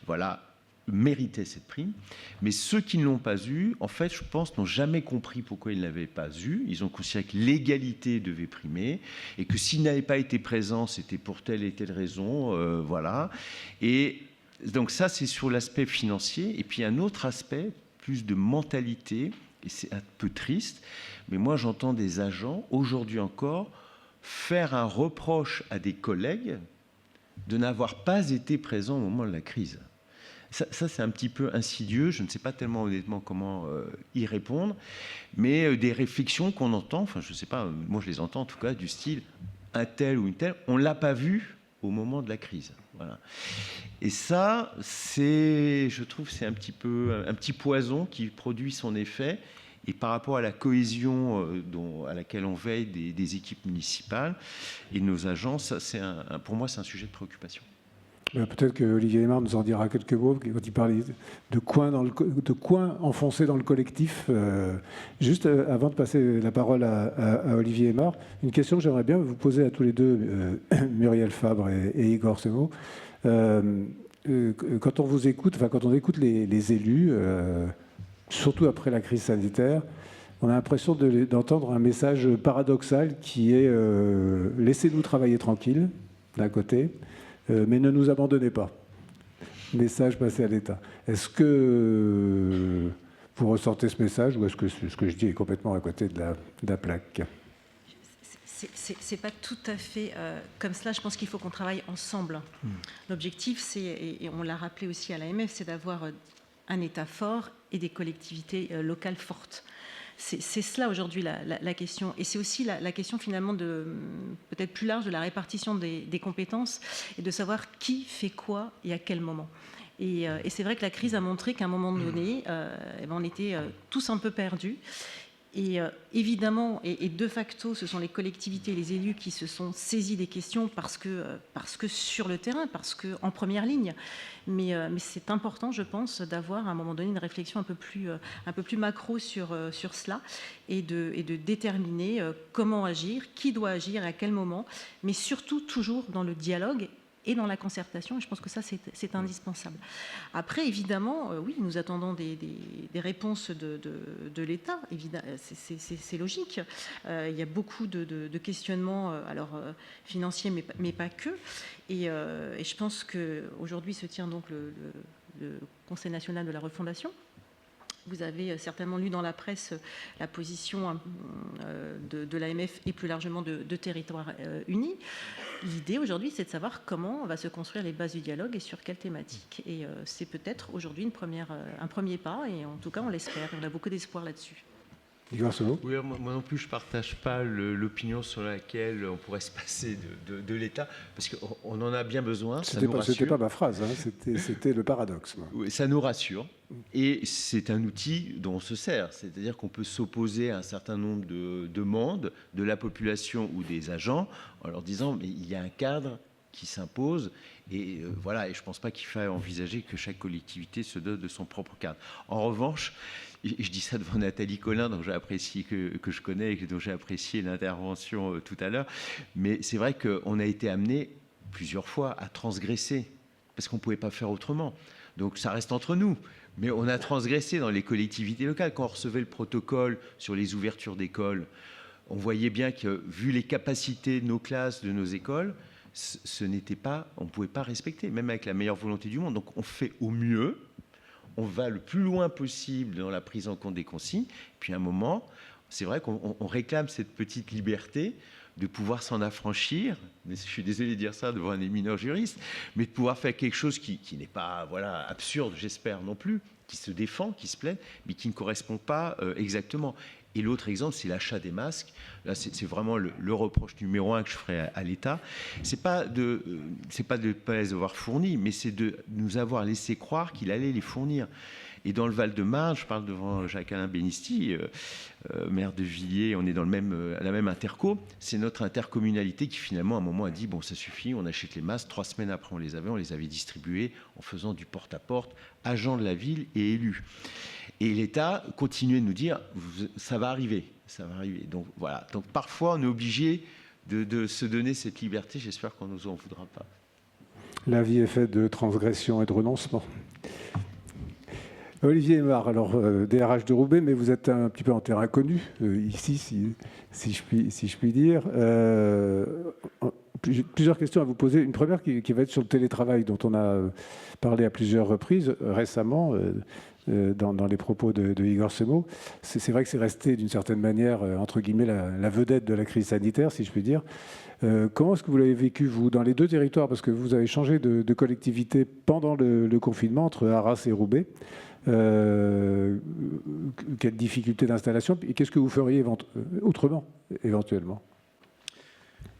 voilà, méritaient cette prime. Mais ceux qui ne l'ont pas eu, en fait, je pense, n'ont jamais compris pourquoi ils ne l'avaient pas eu. Ils ont considéré que l'égalité devait primer, et que s'ils n'avaient pas été présents, c'était pour telle et telle raison, voilà. Et donc ça, c'est sur l'aspect financier. Et puis un autre aspect, plus de mentalité, et c'est un peu triste, mais moi j'entends des agents, aujourd'hui encore, faire un reproche à des collègues de n'avoir pas été présents au moment de la crise. Ça c'est un petit peu insidieux, je ne sais pas tellement honnêtement comment y répondre, mais des réflexions qu'on entend, enfin je ne sais pas, moi je les entends en tout cas, du style, un tel ou une telle, on ne l'a pas vu au moment de la crise. Voilà. Et ça, je trouve, c'est un petit poison qui produit son effet. Et par rapport à la cohésion à laquelle on veille des équipes municipales et de nos agents, pour moi, c'est un sujet de préoccupation. Peut-être que Olivier Aymard nous en dira quelques mots quand il parlait de coins enfoncés dans le collectif. Juste avant de passer la parole à Olivier Aymard, une question que j'aimerais bien vous poser à tous les deux, Muriel Fabre et Igor Semo. Quand on vous écoute, quand on écoute les élus, surtout après la crise sanitaire, on a l'impression d'entendre un message paradoxal qui est laissez-nous travailler tranquille, d'un côté, mais ne nous abandonnez pas. Message passé à l'État. Est-ce que vous ressentez ce message ou est-ce que ce que je dis est complètement à côté de la plaque ? C'est pas tout à fait comme cela. Je pense qu'il faut qu'on travaille ensemble. L'objectif, et on l'a rappelé aussi à l'AMF, c'est d'avoir un État fort et des collectivités locales fortes. C'est cela aujourd'hui la question. Et c'est aussi la question finalement peut-être plus large de la répartition des compétences et de savoir qui fait quoi et à quel moment. Et c'est vrai que la crise a montré qu'à un moment donné, on était tous un peu perdus. Et évidemment, et de facto, ce sont les collectivités et les élus qui se sont saisis des questions parce que sur le terrain, parce qu'en première ligne. Mais c'est important, je pense, d'avoir à un moment donné une réflexion un peu plus macro sur cela et de déterminer comment agir, qui doit agir, à quel moment, mais surtout toujours dans le dialogue et dans la concertation, et je pense que ça, c'est indispensable. Après, évidemment, oui, nous attendons des réponses de l'État, c'est logique. Il y a beaucoup de questionnements, financiers, mais pas que. Et je pense qu'aujourd'hui se tient donc le Conseil national de la refondation. Vous avez certainement lu dans la presse la position de l'AMF et plus largement de Territoires Unis. L'idée aujourd'hui, c'est de savoir comment on va se construire les bases du dialogue et sur quelle thématique. Et c'est peut-être aujourd'hui un premier pas, et en tout cas, on l'espère. On a beaucoup d'espoir là-dessus. Igor Semo. Oui, moi non plus, je ne partage pas l'opinion sur laquelle on pourrait se passer de l'État, parce qu'on en a bien besoin. Ce n'était pas ma phrase, hein, c'était le paradoxe. Oui, ça nous rassure, et c'est un outil dont on se sert, c'est-à-dire qu'on peut s'opposer à un certain nombre de demandes de la population ou des agents en leur disant mais il y a un cadre qui s'impose, et voilà, et je ne pense pas qu'il faille envisager que chaque collectivité se dote de son propre cadre. En revanche, et je dis ça devant Nathalie Collin, dont j'ai apprécié, que je connais et dont j'ai apprécié l'intervention tout à l'heure. Mais c'est vrai qu'on a été amené plusieurs fois à transgresser, parce qu'on ne pouvait pas faire autrement. Donc ça reste entre nous. Mais on a transgressé dans les collectivités locales. Quand on recevait le protocole sur les ouvertures d'écoles, on voyait bien que, vu les capacités de nos classes, de nos écoles, ce n'était pas, on ne pouvait pas respecter, même avec la meilleure volonté du monde. Donc on fait au mieux. On va le plus loin possible dans la prise en compte des consignes. Puis à un moment, c'est vrai qu'on réclame cette petite liberté de pouvoir s'en affranchir. Mais je suis désolé de dire ça devant un éminent juriste, mais de pouvoir faire quelque chose qui n'est pas absurde, j'espère non plus, qui se défend, qui se plaît, mais qui ne correspond pas exactement. Et l'autre exemple, c'est l'achat des masques. Là, c'est vraiment le reproche numéro 1 que je ferai à l'État. C'est pas de ne pas les avoir fournis, mais c'est de nous avoir laissé croire qu'il allait les fournir. Et dans le Val-de-Marne, je parle devant Jacques-Alain Benisti, maire de Villiers, on est dans la même interco. C'est notre intercommunalité qui finalement, à un moment, a dit bon, ça suffit, on achète les masques. 3 semaines après, on les avait distribués en faisant du porte-à-porte, agents de la ville et élus. Et l'État continuait de nous dire ça va arriver, ça va arriver. Donc voilà. Donc parfois on est obligé de se donner cette liberté. J'espère qu'on ne nous en voudra pas. La vie est faite de transgression et de renoncement. Olivier Aymard, alors DRH de Roubaix, mais vous êtes un petit peu en terrain connu ici, si je puis dire. Plusieurs questions à vous poser. Une première qui va être sur le télétravail, dont on a parlé à plusieurs reprises récemment. Dans les propos de Igor Semo. C'est vrai que c'est resté d'une certaine manière, entre guillemets, la vedette de la crise sanitaire, si je puis dire. Comment est-ce que vous l'avez vécu, vous, dans les deux territoires? Parce que vous avez changé de collectivité pendant le confinement entre Arras et Roubaix. Quelle difficulté d'installation? Et qu'est-ce que vous feriez autrement, éventuellement?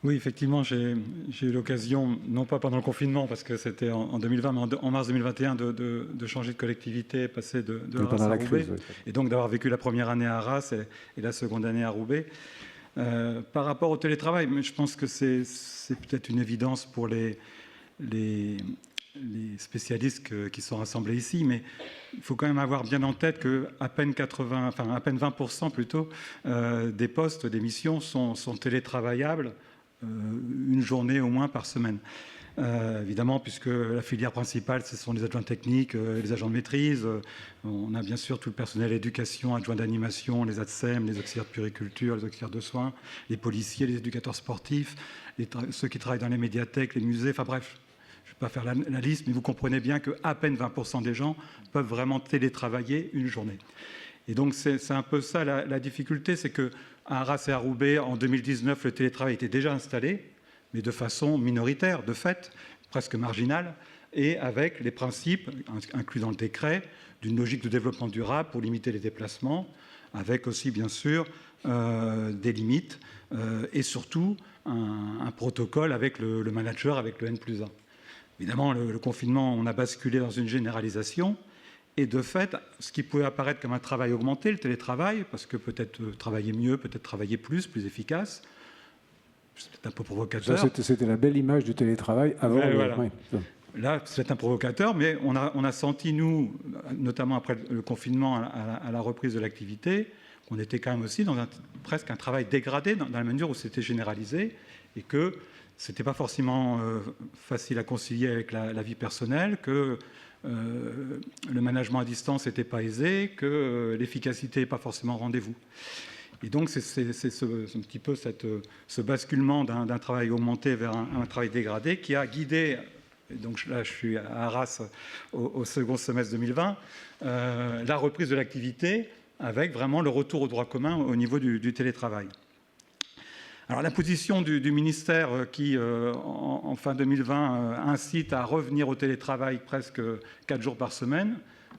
Oui, effectivement, j'ai eu l'occasion, non pas pendant le confinement, parce que c'était en 2020, mais en mars 2021, de changer de collectivité, passer de Arras à Roubaix, et donc d'avoir vécu la première année à Arras et la seconde année à Roubaix. Par rapport au télétravail, je pense que c'est peut-être une évidence pour les spécialistes qui sont rassemblés ici, mais il faut quand même avoir bien en tête qu'à peine 20% plutôt des postes, des missions sont télétravaillables une journée au moins par semaine. Évidemment, puisque la filière principale, ce sont les adjoints techniques, les agents de maîtrise. On a bien sûr tout le personnel d'éducation, adjoints d'animation, les ATSEM, les auxiliaires de puériculture, les auxiliaires de soins, les policiers, les éducateurs sportifs, ceux qui travaillent dans les médiathèques, les musées, enfin bref. Je ne vais pas faire la liste, mais vous comprenez bien qu'à peine 20% des gens peuvent vraiment télétravailler une journée. Et donc, c'est un peu ça la difficulté, c'est qu'à Arras et à Roubaix, en 2019, le télétravail était déjà installé, mais de façon minoritaire, de fait, presque marginale, et avec les principes inclus dans le décret d'une logique de développement durable pour limiter les déplacements, avec aussi, bien sûr, des limites, et surtout un protocole avec le manager, avec le N+1. Évidemment, le confinement, on a basculé dans une généralisation. Et de fait, ce qui pouvait apparaître comme un travail augmenté, le télétravail, parce que peut-être travailler mieux, peut-être travailler plus efficace, c'est un peu provocateur. C'était la belle image du télétravail avant. Voilà. Oui. Là, c'est un provocateur, mais on a senti, nous, notamment après le confinement, à la reprise de l'activité, qu'on était quand même aussi dans presque un travail dégradé, dans la mesure où c'était généralisé, et que ce n'était pas forcément facile à concilier avec la vie personnelle, que le management à distance n'était pas aisé, que l'efficacité n'est pas forcément au rendez-vous. Et donc, c'est un petit peu ce basculement d'un travail augmenté vers un travail dégradé qui a guidé, donc là je suis à Arras au second semestre 2020, la reprise de l'activité avec vraiment le retour au droit commun au niveau du télétravail. Alors la position du ministère qui, en fin 2020, incite à revenir au télétravail presque 4 jours par semaine,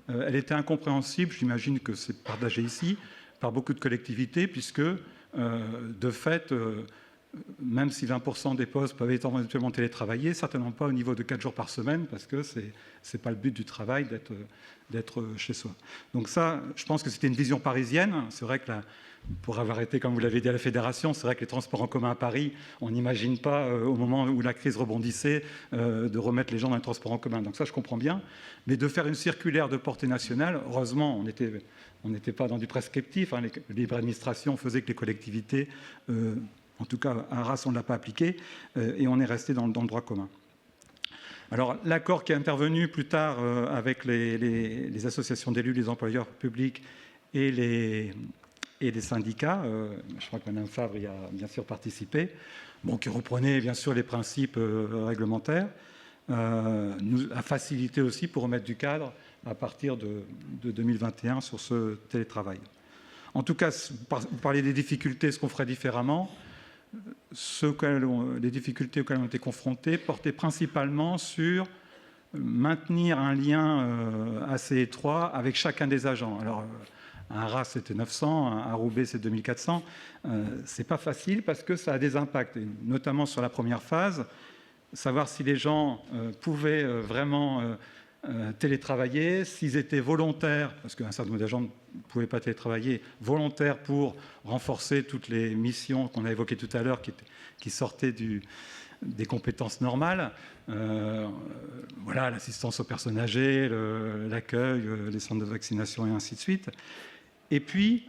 elle était incompréhensible, j'imagine que c'est partagé ici, par beaucoup de collectivités, puisque, de fait, même si 20% des postes peuvent être éventuellement télétravaillés, certainement pas au niveau de 4 jours par semaine, parce que ce n'est pas le but du travail d'être chez soi. Donc ça, je pense que c'était une vision parisienne. C'est vrai que pour avoir été, comme vous l'avez dit, à la Fédération, c'est vrai que les transports en commun à Paris, on n'imagine pas, au moment où la crise rebondissait, de remettre les gens dans les transports en commun. Donc ça, je comprends bien. Mais de faire une circulaire de portée nationale, heureusement, on n'était pas dans du prescriptif. Hein. Les libres administrations faisaient que les collectivités, en tout cas à Arras, on ne l'a pas appliqué, et on est resté dans le droit commun. Alors, l'accord qui est intervenu plus tard avec les associations d'élus, les employeurs publics et les syndicats, je crois que Mme Favre y a bien sûr participé, qui reprenait bien sûr les principes réglementaires, nous a facilité aussi pour remettre du cadre à partir de 2021 sur ce télétravail. En tout cas, vous parlez des difficultés, ce qu'on ferait différemment. Les difficultés auxquelles on était confrontés portaient principalement sur maintenir un lien assez étroit avec chacun des agents. Alors, à Arras, c'était 900, à Roubaix, c'est 2400. C'est pas facile parce que ça a des impacts, et notamment sur la première phase, savoir si les gens pouvaient vraiment télétravailler, s'ils étaient volontaires, parce qu'un certain nombre d'agents ne pouvaient pas télétravailler, volontaires pour renforcer toutes les missions qu'on a évoquées tout à l'heure, qui sortaient des compétences normales. Voilà, l'assistance aux personnes âgées, l'accueil, les centres de vaccination et ainsi de suite. Et puis,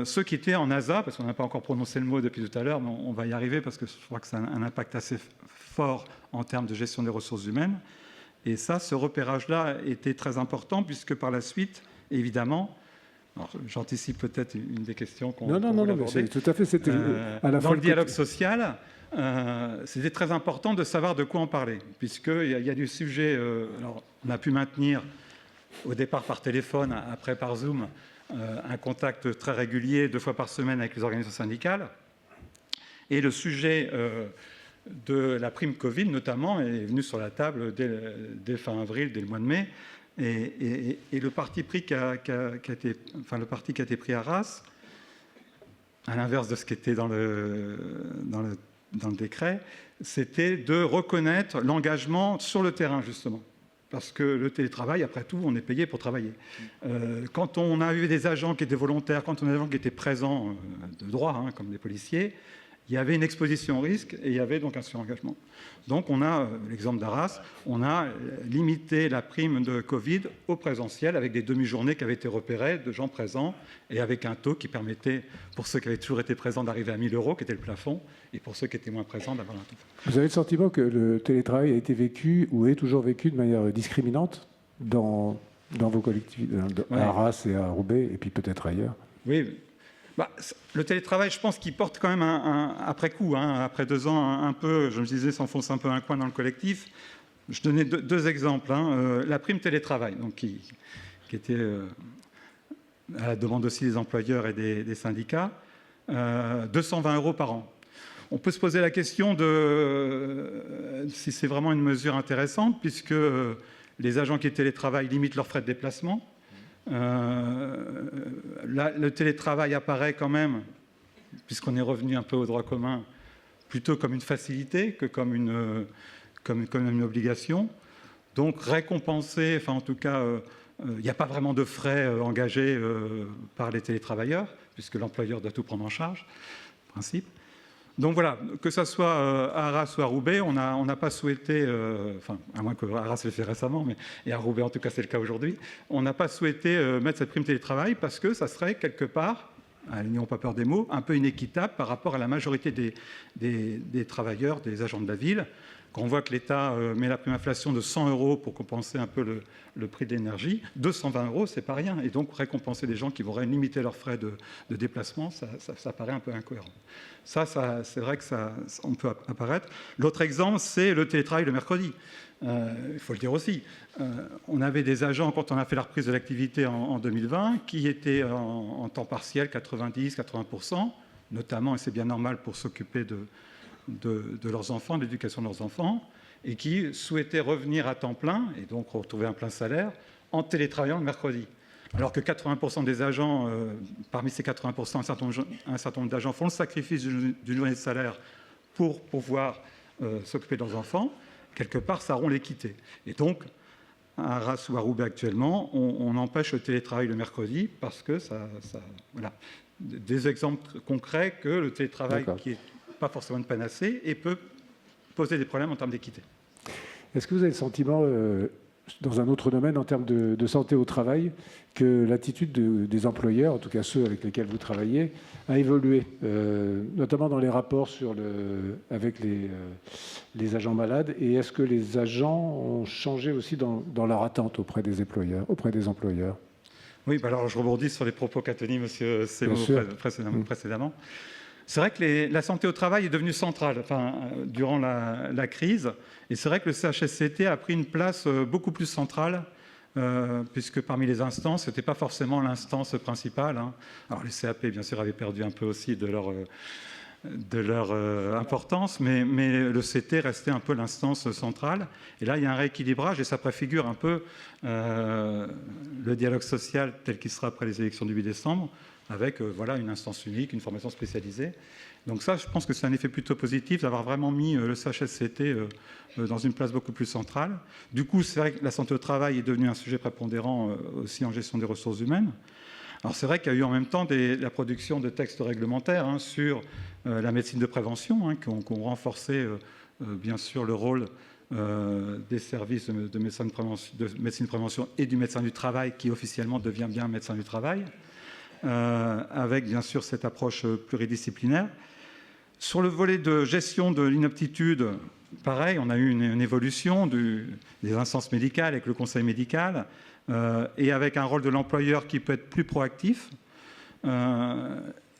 ceux qui étaient en ASA, parce qu'on n'a pas encore prononcé le mot depuis tout à l'heure, mais on va y arriver parce que je crois que ça a un impact assez fort en termes de gestion des ressources humaines. Et ça, ce repérage-là était très important, puisque par la suite, évidemment, j'anticipe peut-être une des questions qu'on va aborder. Mais tout à fait, c'était à la dans le dialogue social, c'était très important de savoir de quoi on parlait, puisqu'il y a du sujet. Alors, on a pu maintenir au départ par téléphone, après par Zoom, un contact très régulier, 2 fois par semaine avec les organisations syndicales. Et le sujet de la prime Covid, notamment, est venu sur la table dès fin avril, dès le mois de mai. Et le parti pris le parti qui a été pris à Arras, à l'inverse de ce qui était dans le décret, c'était de reconnaître l'engagement sur le terrain, justement. Parce que le télétravail, après tout, on est payé pour travailler. Quand on a eu des agents qui étaient volontaires, quand on a des agents qui étaient présents de droit, comme des policiers, il y avait une exposition au risque et il y avait donc un surengagement. Donc on a, l'exemple d'Arras, on a limité la prime de Covid au présentiel avec des demi-journées qui avaient été repérées de gens présents et avec un taux qui permettait, pour ceux qui avaient toujours été présents, d'arriver à 1 000 €, qui était le plafond, et pour ceux qui étaient moins présents, d'avoir un taux. Vous avez le sentiment que le télétravail a été vécu ou est toujours vécu de manière discriminante dans vos collectivités, à Arras et à Roubaix, et puis peut-être ailleurs? Oui. Le télétravail, je pense qu'il porte quand même après coup, après 2 ans, un peu, je me disais, s'enfonce un peu un coin dans le collectif. Je donnais deux exemples. La prime télétravail, donc qui était à la demande aussi des employeurs et des syndicats, 220 € par an. On peut se poser la question de si c'est vraiment une mesure intéressante, puisque les agents qui télétravaillent limitent leurs frais de déplacement. Le télétravail apparaît quand même, puisqu'on est revenu un peu au droit commun, plutôt comme une facilité que comme une obligation. Donc récompenser, en tout cas, il n'y a pas vraiment de frais engagés par les télétravailleurs, puisque l'employeur doit tout prendre en charge, en principe. Donc voilà, que ce soit à Arras ou à Roubaix, on n'a pas souhaité, à moins que Arras l'ait fait récemment, et à Roubaix en tout cas c'est le cas aujourd'hui, on n'a pas souhaité mettre cette prime télétravail parce que ça serait quelque part, n'ayons pas peur des mots, un peu inéquitable par rapport à la majorité des travailleurs, des agents de la ville. Quand on voit que l'État met la prime inflation de 100 € pour compenser un peu le prix de l'énergie, 220 €, c'est pas rien. Et donc récompenser des gens qui voudraient limiter leurs frais de déplacement, ça paraît un peu incohérent. Ça c'est vrai que on peut apparaître. L'autre exemple, c'est le télétravail le mercredi. Il faut le dire aussi. On avait des agents, quand on a fait la reprise de l'activité en 2020, qui étaient en temps partiel, 90-80%, notamment, et c'est bien normal pour s'occuper de leurs enfants, de l'éducation de leurs enfants, et qui souhaitaient revenir à temps plein, et donc retrouver un plein salaire, en télétravaillant le mercredi. alors que 80% des agents, parmi ces 80%, un certain nombre d'agents font le sacrifice d'une journée de salaire pour pouvoir s'occuper de leurs enfants, quelque part, ça rompt l'équité. Et donc, à Arras ou à Roubaix actuellement, on empêche le télétravail le mercredi parce que voilà. Des exemples concrets que le télétravail, qui n'est pas forcément une panacée, et peut poser des problèmes en termes d'équité. Est-ce que vous avez le sentiment, dans un autre domaine, en termes de santé au travail, que l'attitude des employeurs, en tout cas ceux avec lesquels vous travaillez, a évolué, notamment dans les rapports avec les agents malades? Et est-ce que les agents ont changé aussi dans leur attente auprès des employeurs? Oui, alors je rebondis sur les propos qu'a tenus M. Semo précédemment. C'est vrai que la santé au travail est devenue centrale durant la crise. Et c'est vrai que le CHSCT a pris une place beaucoup plus centrale, puisque parmi les instances, ce n'était pas forcément l'instance principale. Alors les CAP, bien sûr, avaient perdu un peu aussi de leur importance, mais le CT restait un peu l'instance centrale. Et là, il y a un rééquilibrage et ça préfigure un peu le dialogue social tel qu'il sera après les élections du 8 décembre, avec une instance unique, une formation spécialisée. Donc ça, je pense que c'est un effet plutôt positif d'avoir vraiment mis le CHSCT dans une place beaucoup plus centrale. Du coup, c'est vrai que la santé au travail est devenue un sujet prépondérant aussi en gestion des ressources humaines. Alors c'est vrai qu'il y a eu en même temps la production de textes réglementaires sur la médecine de prévention, qui ont renforcé bien sûr le rôle des services de médecine de prévention et du médecin du travail, qui officiellement devient bien médecin du travail, avec bien sûr cette approche pluridisciplinaire. Sur le volet de gestion de l'inaptitude, pareil, on a eu une évolution des instances médicales avec le conseil médical, et avec un rôle de l'employeur qui peut être plus proactif.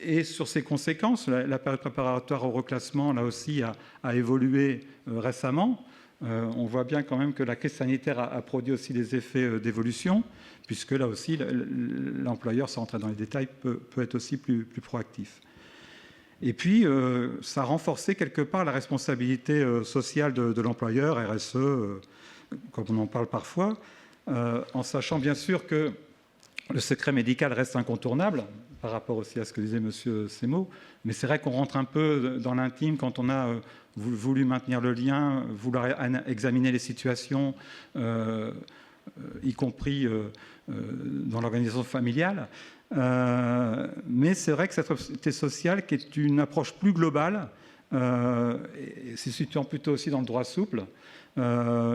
Et sur ses conséquences, la période préparatoire au reclassement, là aussi, a évolué récemment. On voit bien quand même que la crise sanitaire a produit aussi des effets d'évolution, puisque là aussi, l'employeur, sans rentrer dans les détails, peut être aussi plus proactif. Et puis, ça a renforcé quelque part la responsabilité sociale de l'employeur, RSE, comme on en parle parfois, en sachant bien sûr que le secret médical reste incontournable, par rapport aussi à ce que disait M. Semo, mais c'est vrai qu'on rentre un peu dans l'intime quand on a voulu maintenir le lien, vouloir examiner les situations, y compris dans l'organisation familiale. Mais c'est vrai que cette responsabilité sociale, qui est une approche plus globale, et se situant plutôt aussi dans le droit souple,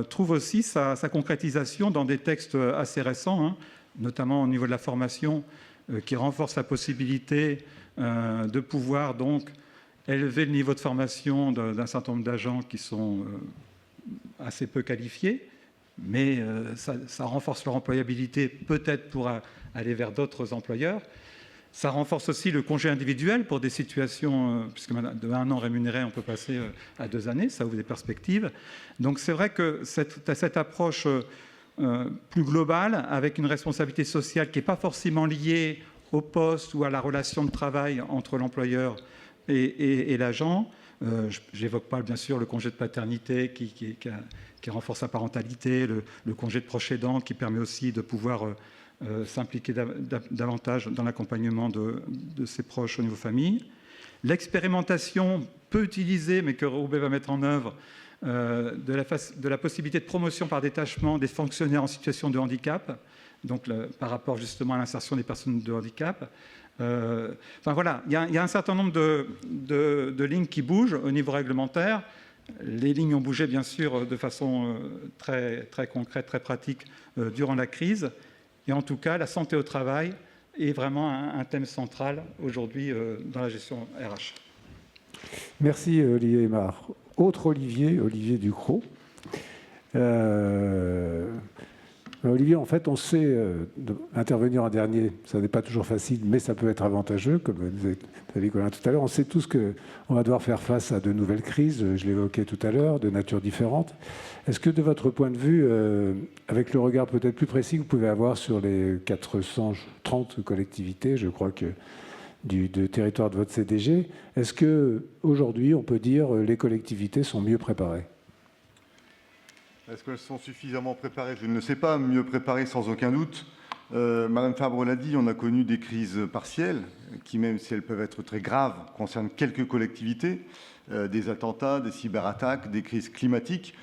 trouve aussi sa concrétisation dans des textes assez récents, notamment au niveau de la formation, qui renforce la possibilité de pouvoir donc élever le niveau de formation d'un certain nombre d'agents qui sont assez peu qualifiés, mais ça renforce leur employabilité, peut-être pour aller vers d'autres employeurs. Ça renforce aussi le congé individuel pour des situations, puisque de 1 an rémunéré, on peut passer à 2 années, ça ouvre des perspectives. Donc c'est vrai que cette approche plus globale, avec une responsabilité sociale qui n'est pas forcément liée au poste ou à la relation de travail entre l'employeur et l'agent. Je n'évoque pas bien sûr le congé de paternité qui renforce la parentalité, le congé de proche aidant qui permet aussi de pouvoir s'impliquer davantage dans l'accompagnement de ses proches au niveau famille. L'expérimentation peu utilisée, mais que Roubaix va mettre en œuvre, de la possibilité de promotion par détachement des fonctionnaires en situation de handicap, donc par rapport justement à l'insertion des personnes de handicap. Voilà, il y a un certain nombre de lignes qui bougent au niveau réglementaire. Les lignes ont bougé bien sûr de façon très, très concrète, très pratique durant la crise. Et en tout cas, la santé au travail est vraiment un thème central aujourd'hui dans la gestion RH. Merci Olivier Aymard. Autre Olivier Ducrot. Olivier, en fait, on sait intervenir en dernier. Ça n'est pas toujours facile, mais ça peut être avantageux, comme disait Colin tout à l'heure. On sait tous qu'on va devoir faire face à de nouvelles crises, je l'évoquais tout à l'heure, de nature différente. Est-ce que de votre point de vue, avec le regard peut-être plus précis que vous pouvez avoir sur les 430 collectivités, je crois que de territoire de votre CDG, est-ce qu'aujourd'hui, on peut dire que les collectivités sont mieux préparées ? Est-ce qu'elles sont suffisamment préparées ? Je ne le sais pas, mieux préparées sans aucun doute. Madame Fabre l'a dit, on a connu des crises partielles qui, même si elles peuvent être très graves, concernent quelques collectivités, des attentats, des cyberattaques, des crises climatiques.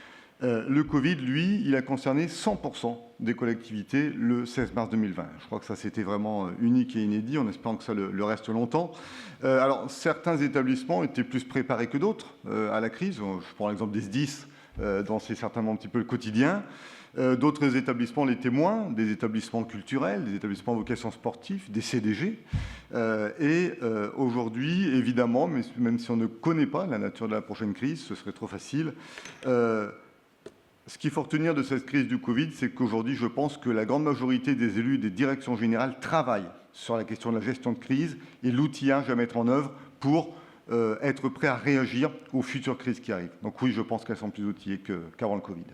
Le Covid, lui, il a concerné 100% des collectivités le 16 mars 2020. Je crois que ça, c'était vraiment unique et inédit. On espère que ça le reste longtemps. Alors, certains établissements étaient plus préparés que d'autres à la crise. Je prends l'exemple des SDIS, dont c'est certainement un petit peu le quotidien. D'autres établissements l'étaient moins, des établissements culturels, des établissements à vocation sportive, des CDG. Aujourd'hui, évidemment, mais même si on ne connaît pas la nature de la prochaine crise, ce serait trop facile. Ce qu'il faut retenir de cette crise du Covid, c'est qu'aujourd'hui, je pense que la grande majorité des élus des directions générales travaillent sur la question de la gestion de crise et l'outillage à mettre en œuvre pour être prêt à réagir aux futures crises qui arrivent. Donc oui, je pense qu'elles sont plus outillées qu'avant le Covid.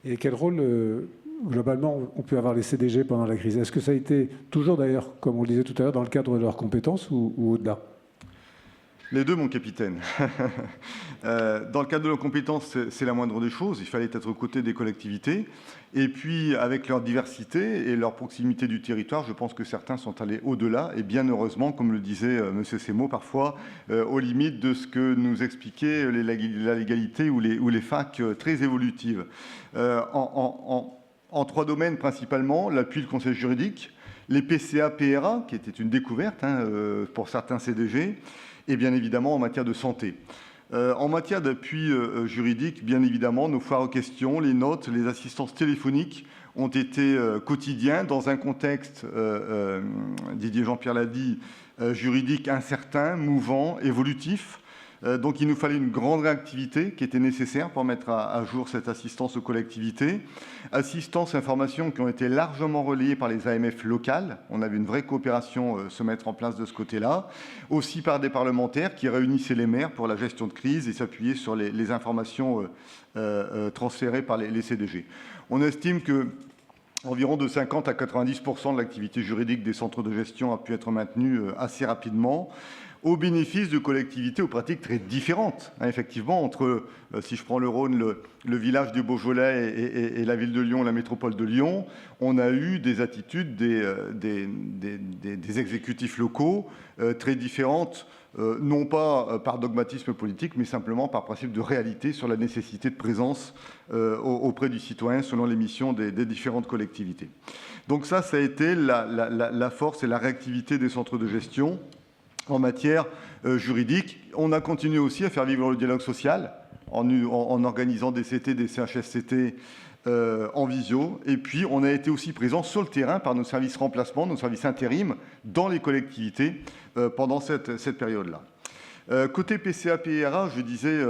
Et quel rôle, globalement, ont pu avoir les CDG pendant la crise? Est-ce que ça a été toujours, d'ailleurs, comme on le disait tout à l'heure, dans le cadre de leurs compétences ou au-delà? Les deux, mon capitaine. Dans le cadre de leurs compétences, c'est la moindre des choses. Il fallait être aux côtés des collectivités. Et puis, avec leur diversité et leur proximité du territoire, je pense que certains sont allés au-delà. Et bien heureusement, comme le disait M. Semo parfois, aux limites de ce que nous expliquait la légalité ou les facs très évolutives. En trois domaines principalement, l'appui du conseil juridique, les PCA-PRA, qui était une découverte pour certains CDG, et bien évidemment en matière de santé. En matière d'appui juridique, bien évidemment, nos foires aux questions, les notes, les assistances téléphoniques ont été quotidiens dans un contexte, Didier Jean-Pierre l'a dit, juridique incertain, mouvant, évolutif. Donc il nous fallait une grande réactivité qui était nécessaire pour mettre à jour cette assistance aux collectivités. Assistance et informations qui ont été largement relayées par les AMF locales. On avait une vraie coopération se mettre en place de ce côté-là. Aussi par des parlementaires qui réunissaient les maires pour la gestion de crise et s'appuyaient sur les informations transférées par les CDG. On estime que environ de 50 à 90% de l'activité juridique des centres de gestion a pu être maintenue assez rapidement, au bénéfice de collectivités aux pratiques très différentes. Effectivement, entre, si je prends le Rhône, le village du Beaujolais et la ville de Lyon, la métropole de Lyon, on a eu des attitudes des exécutifs locaux très différentes, non pas par dogmatisme politique, mais simplement par principe de réalité sur la nécessité de présence auprès du citoyen selon les missions des différentes collectivités. Donc ça a été la force et la réactivité des centres de gestion en matière juridique. On a continué aussi à faire vivre le dialogue social en organisant des CT, des CHSCT en visio. Et puis, on a été aussi présent sur le terrain par nos services remplacement, nos services intérim dans les collectivités pendant cette période-là. Côté PCA-PRA, je disais,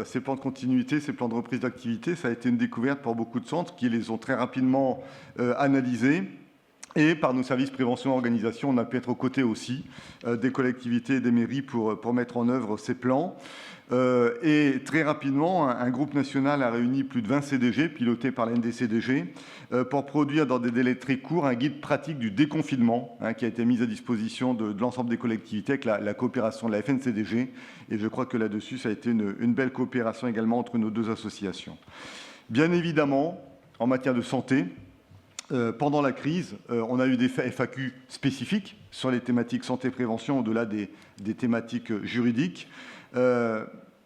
ces plans de continuité, ces plans de reprise d'activité, ça a été une découverte pour beaucoup de centres qui les ont très rapidement analysés. Et par nos services prévention et organisation, on a pu être aux côtés aussi des collectivités et des mairies pour mettre en œuvre ces plans. Et très rapidement, un groupe national a réuni plus de 20 CDG, pilotés par l'NDCDG, pour produire dans des délais très courts un guide pratique du déconfinement qui a été mis à disposition de l'ensemble des collectivités avec la coopération de la FNCDG. Et je crois que là-dessus, ça a été une belle coopération également entre nos deux associations. Bien évidemment, en matière de santé, pendant la crise, on a eu des FAQ spécifiques sur les thématiques santé-prévention au-delà des thématiques juridiques.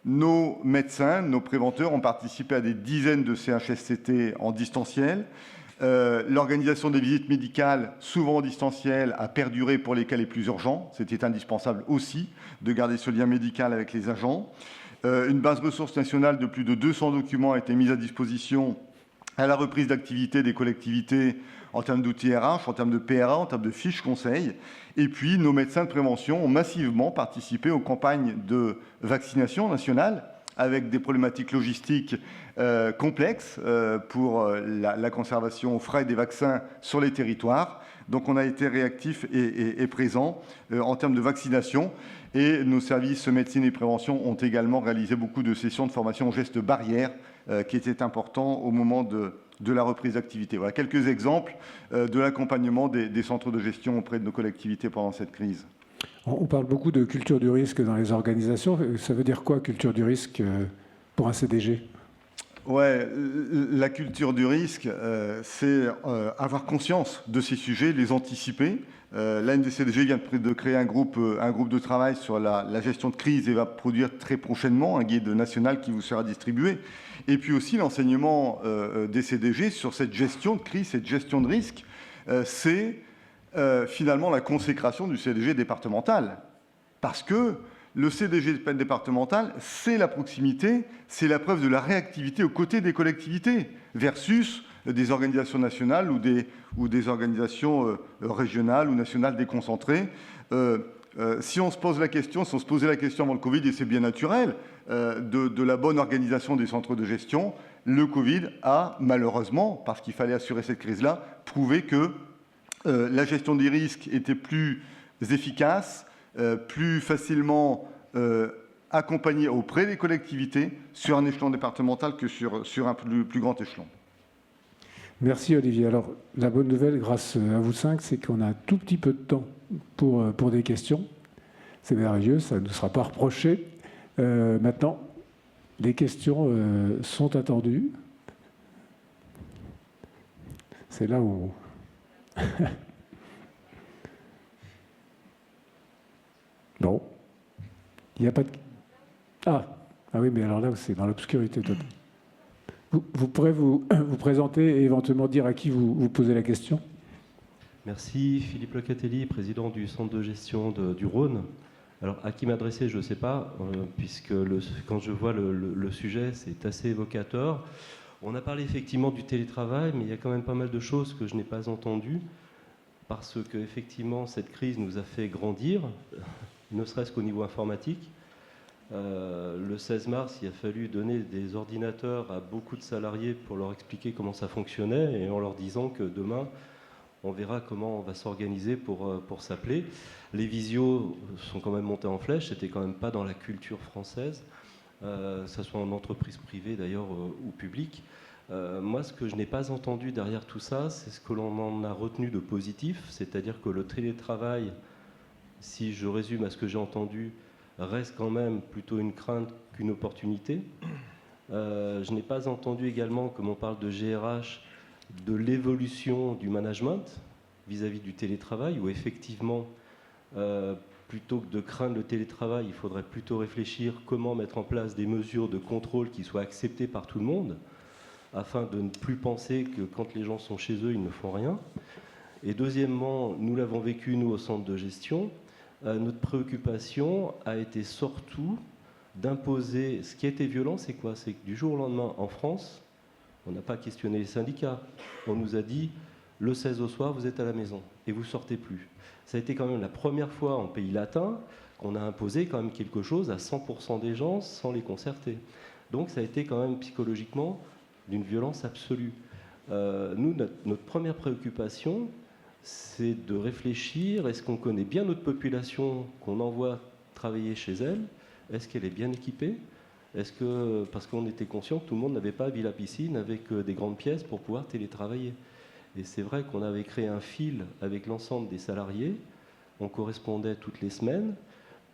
Nos médecins, nos préventeurs ont participé à des dizaines de CHSCT en distanciel. L'organisation des visites médicales, souvent en distanciel, a perduré pour les cas les plus urgents. C'était indispensable aussi de garder ce lien médical avec les agents. Une base ressources nationale de plus de 200 documents a été mise à disposition à la reprise d'activité des collectivités en termes d'outils RH, en termes de PRA, en termes de fiches conseils. Et puis, nos médecins de prévention ont massivement participé aux campagnes de vaccination nationale avec des problématiques logistiques complexes pour la conservation aux frais des vaccins sur les territoires. Donc, on a été réactifs et présents en termes de vaccination. Et nos services médecine et prévention ont également réalisé beaucoup de sessions de formation aux gestes barrières qui étaient importants au moment de la reprise d'activité. Voilà quelques exemples de l'accompagnement des centres de gestion auprès de nos collectivités pendant cette crise. On parle beaucoup de culture du risque dans les organisations. Ça veut dire quoi, culture du risque, pour un CDG ? Ouais, la culture du risque, c'est avoir conscience de ces sujets, les anticiper. La NDCDG vient de créer un groupe de travail sur la gestion de crise et va produire très prochainement un guide national qui vous sera distribué. Et puis aussi l'enseignement des CDG sur cette gestion de crise, cette gestion de risque, c'est finalement la consécration du CDG départemental. Parce que le CDG départemental, c'est la proximité, c'est la preuve de la réactivité aux côtés des collectivités, versus des organisations nationales ou des organisations régionales ou nationales déconcentrées. Si on se pose la question, si on se posait la question avant le Covid, et c'est bien naturel, de la bonne organisation des centres de gestion, le Covid a malheureusement, parce qu'il fallait assurer cette crise-là, prouvé que la gestion des risques était plus efficace, plus facilement accompagnée auprès des collectivités sur un échelon départemental que sur un plus grand échelon. Merci Olivier. Alors, la bonne nouvelle, grâce à vous cinq, c'est qu'on a un tout petit peu de temps pour des questions. C'est merveilleux, ça ne nous sera pas reproché. Maintenant, les questions sont attendues. C'est là où... Bon. Il n'y a pas de... Ah oui, mais alors là, c'est dans l'obscurité totale. Vous pourrez vous présenter et éventuellement dire à qui vous posez la question. Merci, Philippe Locatelli, président du centre de gestion du Rhône. Alors, à qui m'adresser, je ne sais pas, puisque quand je vois le sujet, c'est assez évocateur. On a parlé effectivement du télétravail, mais il y a quand même pas mal de choses que je n'ai pas entendues, parce qu'effectivement, cette crise nous a fait grandir, ne serait-ce qu'au niveau informatique. Le 16 mars, il a fallu donner des ordinateurs à beaucoup de salariés pour leur expliquer comment ça fonctionnait, et en leur disant que demain, on verra comment on va s'organiser pour s'appeler. Les visios sont quand même montés en flèche, c'était quand même pas dans la culture française, que ce soit en entreprise privée d'ailleurs ou publique. Moi, ce que je n'ai pas entendu derrière tout ça, c'est ce que l'on en a retenu de positif, c'est-à-dire que le télétravail, si je résume à ce que j'ai entendu, reste quand même plutôt une crainte qu'une opportunité. Je n'ai pas entendu également, comme on parle de GRH, de l'évolution du management vis-à-vis du télétravail, où effectivement, plutôt que de craindre le télétravail, il faudrait plutôt réfléchir comment mettre en place des mesures de contrôle qui soient acceptées par tout le monde, afin de ne plus penser que quand les gens sont chez eux, ils ne font rien. Et deuxièmement, nous l'avons vécu, nous, au centre de gestion, notre préoccupation a été surtout d'imposer... Ce qui a été violent, c'est quoi? C'est que du jour au lendemain, en France, on n'a pas questionné les syndicats. On nous a dit, le 16 au soir, vous êtes à la maison et vous ne sortez plus. Ça a été quand même la première fois en pays latin qu'on a imposé quand même quelque chose à 100% des gens sans les concerter. Donc ça a été quand même psychologiquement d'une violence absolue. Nous, notre première préoccupation, c'est de réfléchir, est-ce qu'on connaît bien notre population qu'on envoie travailler chez elle? Est-ce qu'elle est bien équipée? Est-ce que, parce qu'on était conscient que tout le monde n'avait pas villa piscine avec des grandes pièces pour pouvoir télétravailler. Et c'est vrai qu'on avait créé un fil avec l'ensemble des salariés, on correspondait toutes les semaines,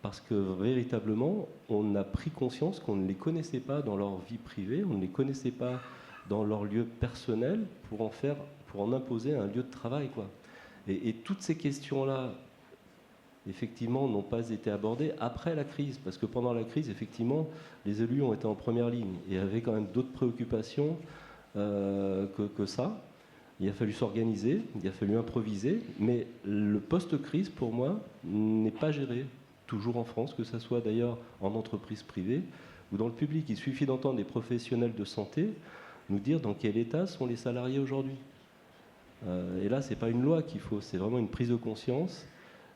parce que véritablement, on a pris conscience qu'on ne les connaissait pas dans leur vie privée, on ne les connaissait pas dans leur lieu personnel pour en imposer un lieu de travail, quoi. Et toutes ces questions-là, effectivement, n'ont pas été abordées après la crise, parce que pendant la crise, effectivement, les élus ont été en première ligne et avaient quand même d'autres préoccupations que ça. Il a fallu s'organiser, il a fallu improviser, mais le post-crise, pour moi, n'est pas géré, toujours en France, que ce soit d'ailleurs en entreprise privée ou dans le public. Il suffit d'entendre des professionnels de santé nous dire dans quel état sont les salariés aujourd'hui. Et là, ce n'est pas une loi qu'il faut, c'est vraiment une prise de conscience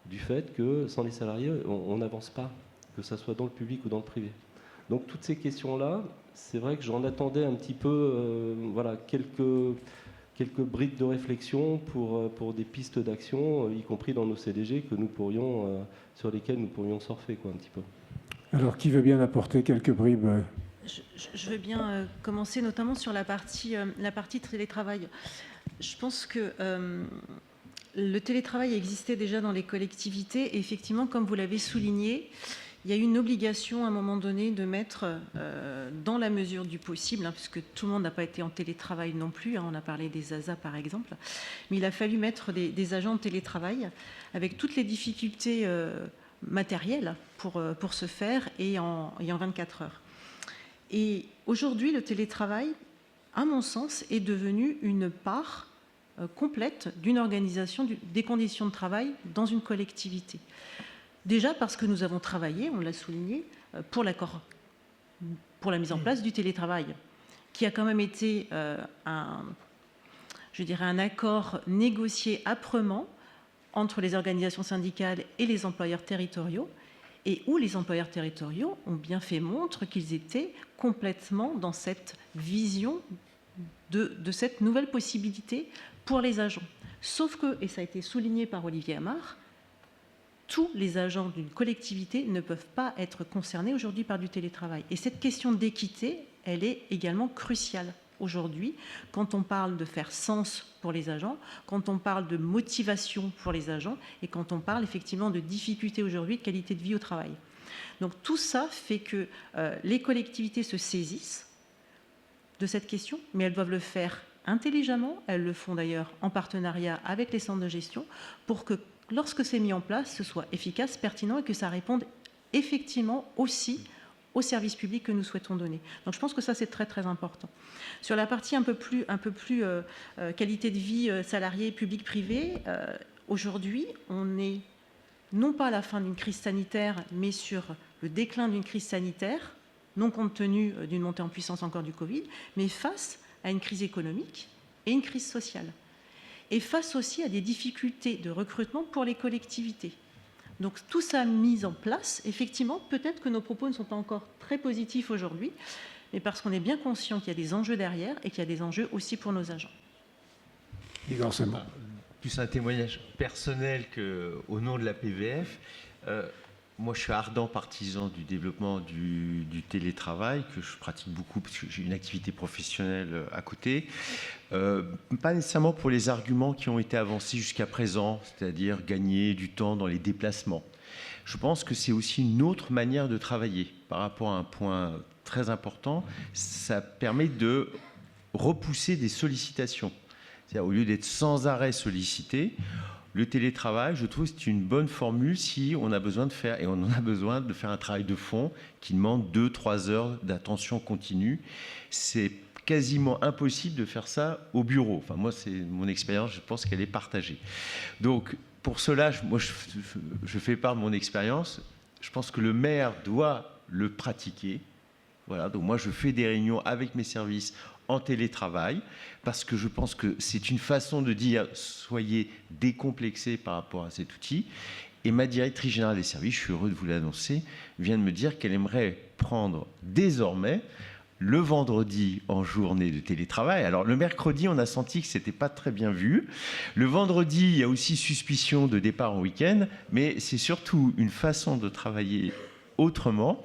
du fait que sans les salariés, on n'avance pas, que ce soit dans le public ou dans le privé. Donc toutes ces questions-là, c'est vrai que j'en attendais un petit peu, voilà, quelques brides de réflexion pour des pistes d'action, y compris dans nos CDG, que nous pourrions, sur lesquelles nous pourrions surfer, quoi, un petit peu. Alors, qui veut bien apporter quelques bribes? Je veux bien commencer notamment sur la partie télétravail. Je pense que le télétravail existait déjà dans les collectivités et effectivement, comme vous l'avez souligné, il y a eu une obligation à un moment donné de mettre, dans la mesure du possible, puisque tout le monde n'a pas été en télétravail non plus, on a parlé des ASA par exemple, mais il a fallu mettre des agents en télétravail avec toutes les difficultés matérielles pour ce faire et en 24 heures. Et aujourd'hui, le télétravail, à mon sens, est devenu une part complète d'une organisation des conditions de travail dans une collectivité. Déjà parce que nous avons travaillé, on l'a souligné, pour la mise en place du télétravail, qui a quand même été un accord négocié âprement entre les organisations syndicales et les employeurs territoriaux, et où les employeurs territoriaux ont bien fait montre qu'ils étaient complètement dans cette vision de cette nouvelle possibilité pour les agents. Sauf que, et ça a été souligné par Olivier Amar, tous les agents d'une collectivité ne peuvent pas être concernés aujourd'hui par du télétravail. Et cette question d'équité, elle est également cruciale aujourd'hui, quand on parle de faire sens pour les agents, quand on parle de motivation pour les agents, et quand on parle effectivement de difficultés aujourd'hui de qualité de vie au travail. Donc tout ça fait que les collectivités se saisissent de cette question, mais elles doivent le faire intelligemment. Elles le font d'ailleurs en partenariat avec les centres de gestion pour que lorsque c'est mis en place, ce soit efficace, pertinent et que ça réponde effectivement aussi au service public que nous souhaitons donner. Donc je pense que ça c'est très très important. Sur la partie un peu plus qualité de vie salarié, public, privé, aujourd'hui on n'est non pas à la fin d'une crise sanitaire, mais sur le déclin d'une crise sanitaire, non compte tenu d'une montée en puissance encore du Covid, mais face à une crise économique et une crise sociale. Et face aussi à des difficultés de recrutement pour les collectivités. Donc tout ça mis en place, effectivement, peut-être que nos propos ne sont pas encore très positifs aujourd'hui, mais parce qu'on est bien conscient qu'il y a des enjeux derrière et qu'il y a des enjeux aussi pour nos agents. Igor Seulement. Plus un témoignage personnel qu'au nom de la PVF. Moi, je suis ardent partisan du développement du télétravail, que je pratique beaucoup parce que j'ai une activité professionnelle à côté. Pas nécessairement pour les arguments qui ont été avancés jusqu'à présent, c'est-à-dire gagner du temps dans les déplacements. Je pense que c'est aussi une autre manière de travailler. Par rapport à un point très important, ça permet de repousser des sollicitations. C'est-à-dire, au lieu d'être sans arrêt sollicité, le télétravail, je trouve, c'est une bonne formule si on a besoin de faire, et on en a besoin de faire un travail de fond qui demande 2-3 heures d'attention continue. C'est quasiment impossible de faire ça au bureau. Enfin, moi, c'est mon expérience, je pense qu'elle est partagée. Donc, pour cela, moi, je fais part de mon expérience. Je pense que le maire doit le pratiquer. Voilà, donc moi, je fais des réunions avec mes services en télétravail, parce que je pense que c'est une façon de dire soyez décomplexés par rapport à cet outil. Et ma directrice générale des services, je suis heureux de vous l'annoncer, vient de me dire qu'elle aimerait prendre désormais le vendredi en journée de télétravail. Alors le mercredi, on a senti que ce n'était pas très bien vu. Le vendredi, il y a aussi suspicion de départ en week-end, mais c'est surtout une façon de travailler autrement.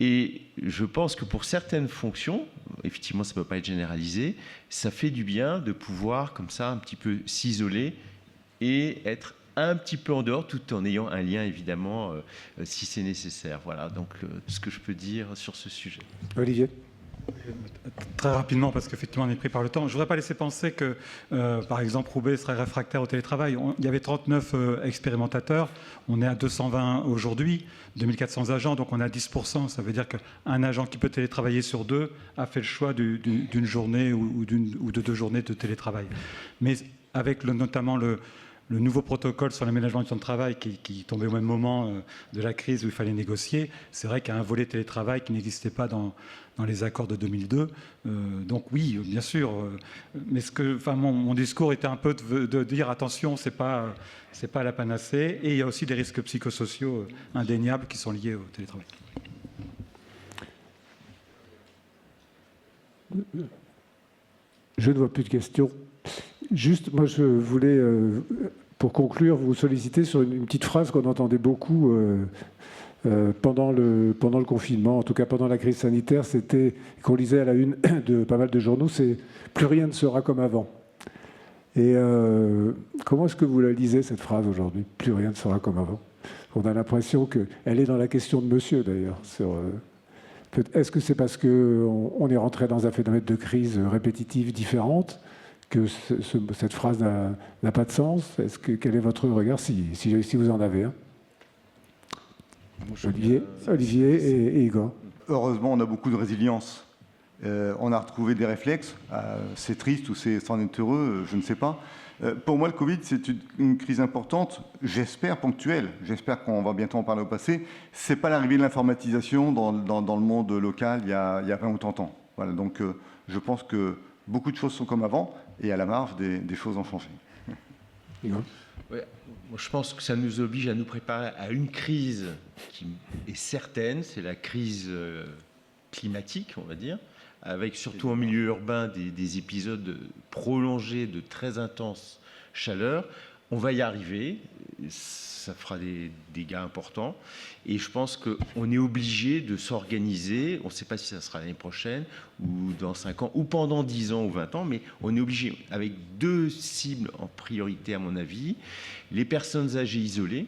Et je pense que pour certaines fonctions, effectivement, ça ne peut pas être généralisé, ça fait du bien de pouvoir, comme ça, un petit peu s'isoler et être un petit peu en dehors, tout en ayant un lien, évidemment, si c'est nécessaire. Voilà, donc ce que je peux dire sur ce sujet. Olivier ? Très rapidement, parce qu'effectivement, on est pris par le temps. Je ne voudrais pas laisser penser que, par exemple, Roubaix serait réfractaire au télétravail. Il y avait 39 expérimentateurs. On est à 220 aujourd'hui, 2400 agents, donc on est à 10%. Ça veut dire qu'un agent qui peut télétravailler sur 2 a fait le choix d'une journée ou de 2 journées de télétravail. Mais avec notamment le nouveau protocole sur l'aménagement du temps de travail qui tombait au même moment de la crise où il fallait négocier, c'est vrai qu'il y a un volet télétravail qui n'existait pas dans les accords de 2002. Donc oui, bien sûr. Mais mon discours était un peu de dire attention, c'est pas la panacée. Et il y a aussi des risques psychosociaux indéniables qui sont liés au télétravail. Je ne vois plus de questions. Juste, moi, je voulais, pour conclure, vous solliciter sur une petite phrase qu'on entendait beaucoup pendant le confinement, en tout cas pendant la crise sanitaire, c'était, qu'on lisait à la une de pas mal de journaux, c'est « plus rien ne sera comme avant ». Et comment est-ce que vous la lisez, cette phrase, aujourd'hui ? Plus rien ne sera comme avant. On a l'impression qu'elle est dans la question de monsieur, d'ailleurs. Est-ce que c'est parce qu'on est rentré dans un phénomène de crise répétitive différente que cette phrase n'a pas de sens? Quel est votre regard, si vous en avez un? Olivier et Igor. Heureusement, on a beaucoup de résilience. On a retrouvé des réflexes. C'est triste ou c'en est heureux, je ne sais pas. Pour moi, le Covid, c'est une crise importante, j'espère ponctuelle. J'espère qu'on va bientôt en parler au passé. Ce n'est pas l'arrivée de l'informatisation dans le monde local il y a 20 ou 30 ans. Voilà, donc je pense que beaucoup de choses sont comme avant et à la marge, des choses ont changé. Ouais, moi je pense que ça nous oblige à nous préparer à une crise qui est certaine, c'est la crise climatique, on va dire, avec surtout en milieu urbain des épisodes prolongés de très intense chaleur. On va y arriver, ça fera des dégâts importants. Et je pense qu'on est obligé de s'organiser. On ne sait pas si ça sera l'année prochaine, ou dans 5 ans, ou pendant 10 ans ou 20 ans, mais on est obligé, avec 2 cibles en priorité à mon avis. Les personnes âgées isolées.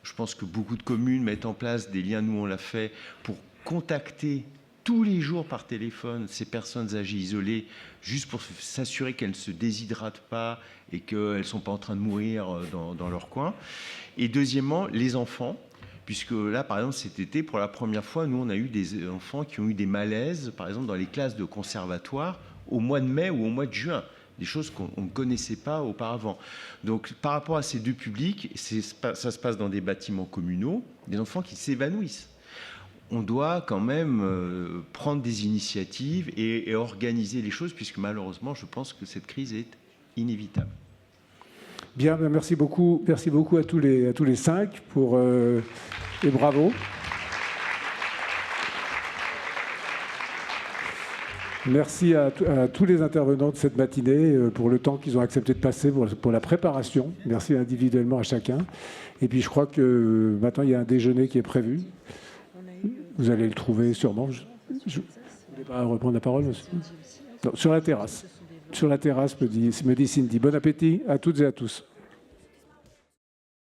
Je pense que beaucoup de communes mettent en place des liens, nous on l'a fait, pour contacter tous les jours par téléphone ces personnes âgées isolées, juste pour s'assurer qu'elles ne se déshydratent pas et qu'elles ne sont pas en train de mourir dans leur coin. Et deuxièmement, les enfants, puisque là, par exemple, cet été, pour la première fois, nous, on a eu des enfants qui ont eu des malaises, par exemple, dans les classes de conservatoire, au mois de mai ou au mois de juin, des choses qu'on ne connaissait pas auparavant. Donc, par rapport à ces 2 publics, ça se passe dans des bâtiments communaux, des enfants qui s'évanouissent. On doit quand même prendre des initiatives et organiser les choses, puisque malheureusement, je pense que cette crise est inévitable. Bien, merci beaucoup à tous les 5 et bravo. Merci à tous les intervenants de cette matinée pour le temps qu'ils ont accepté de passer pour la préparation. Merci individuellement à chacun. Et puis je crois que maintenant il y a un déjeuner qui est prévu. Vous allez le trouver sûrement. Vous ne voulez pas reprendre la parole, monsieur? Non, sur la terrasse. Sur la terrasse, me dit Cindy. Bon appétit à toutes et à tous.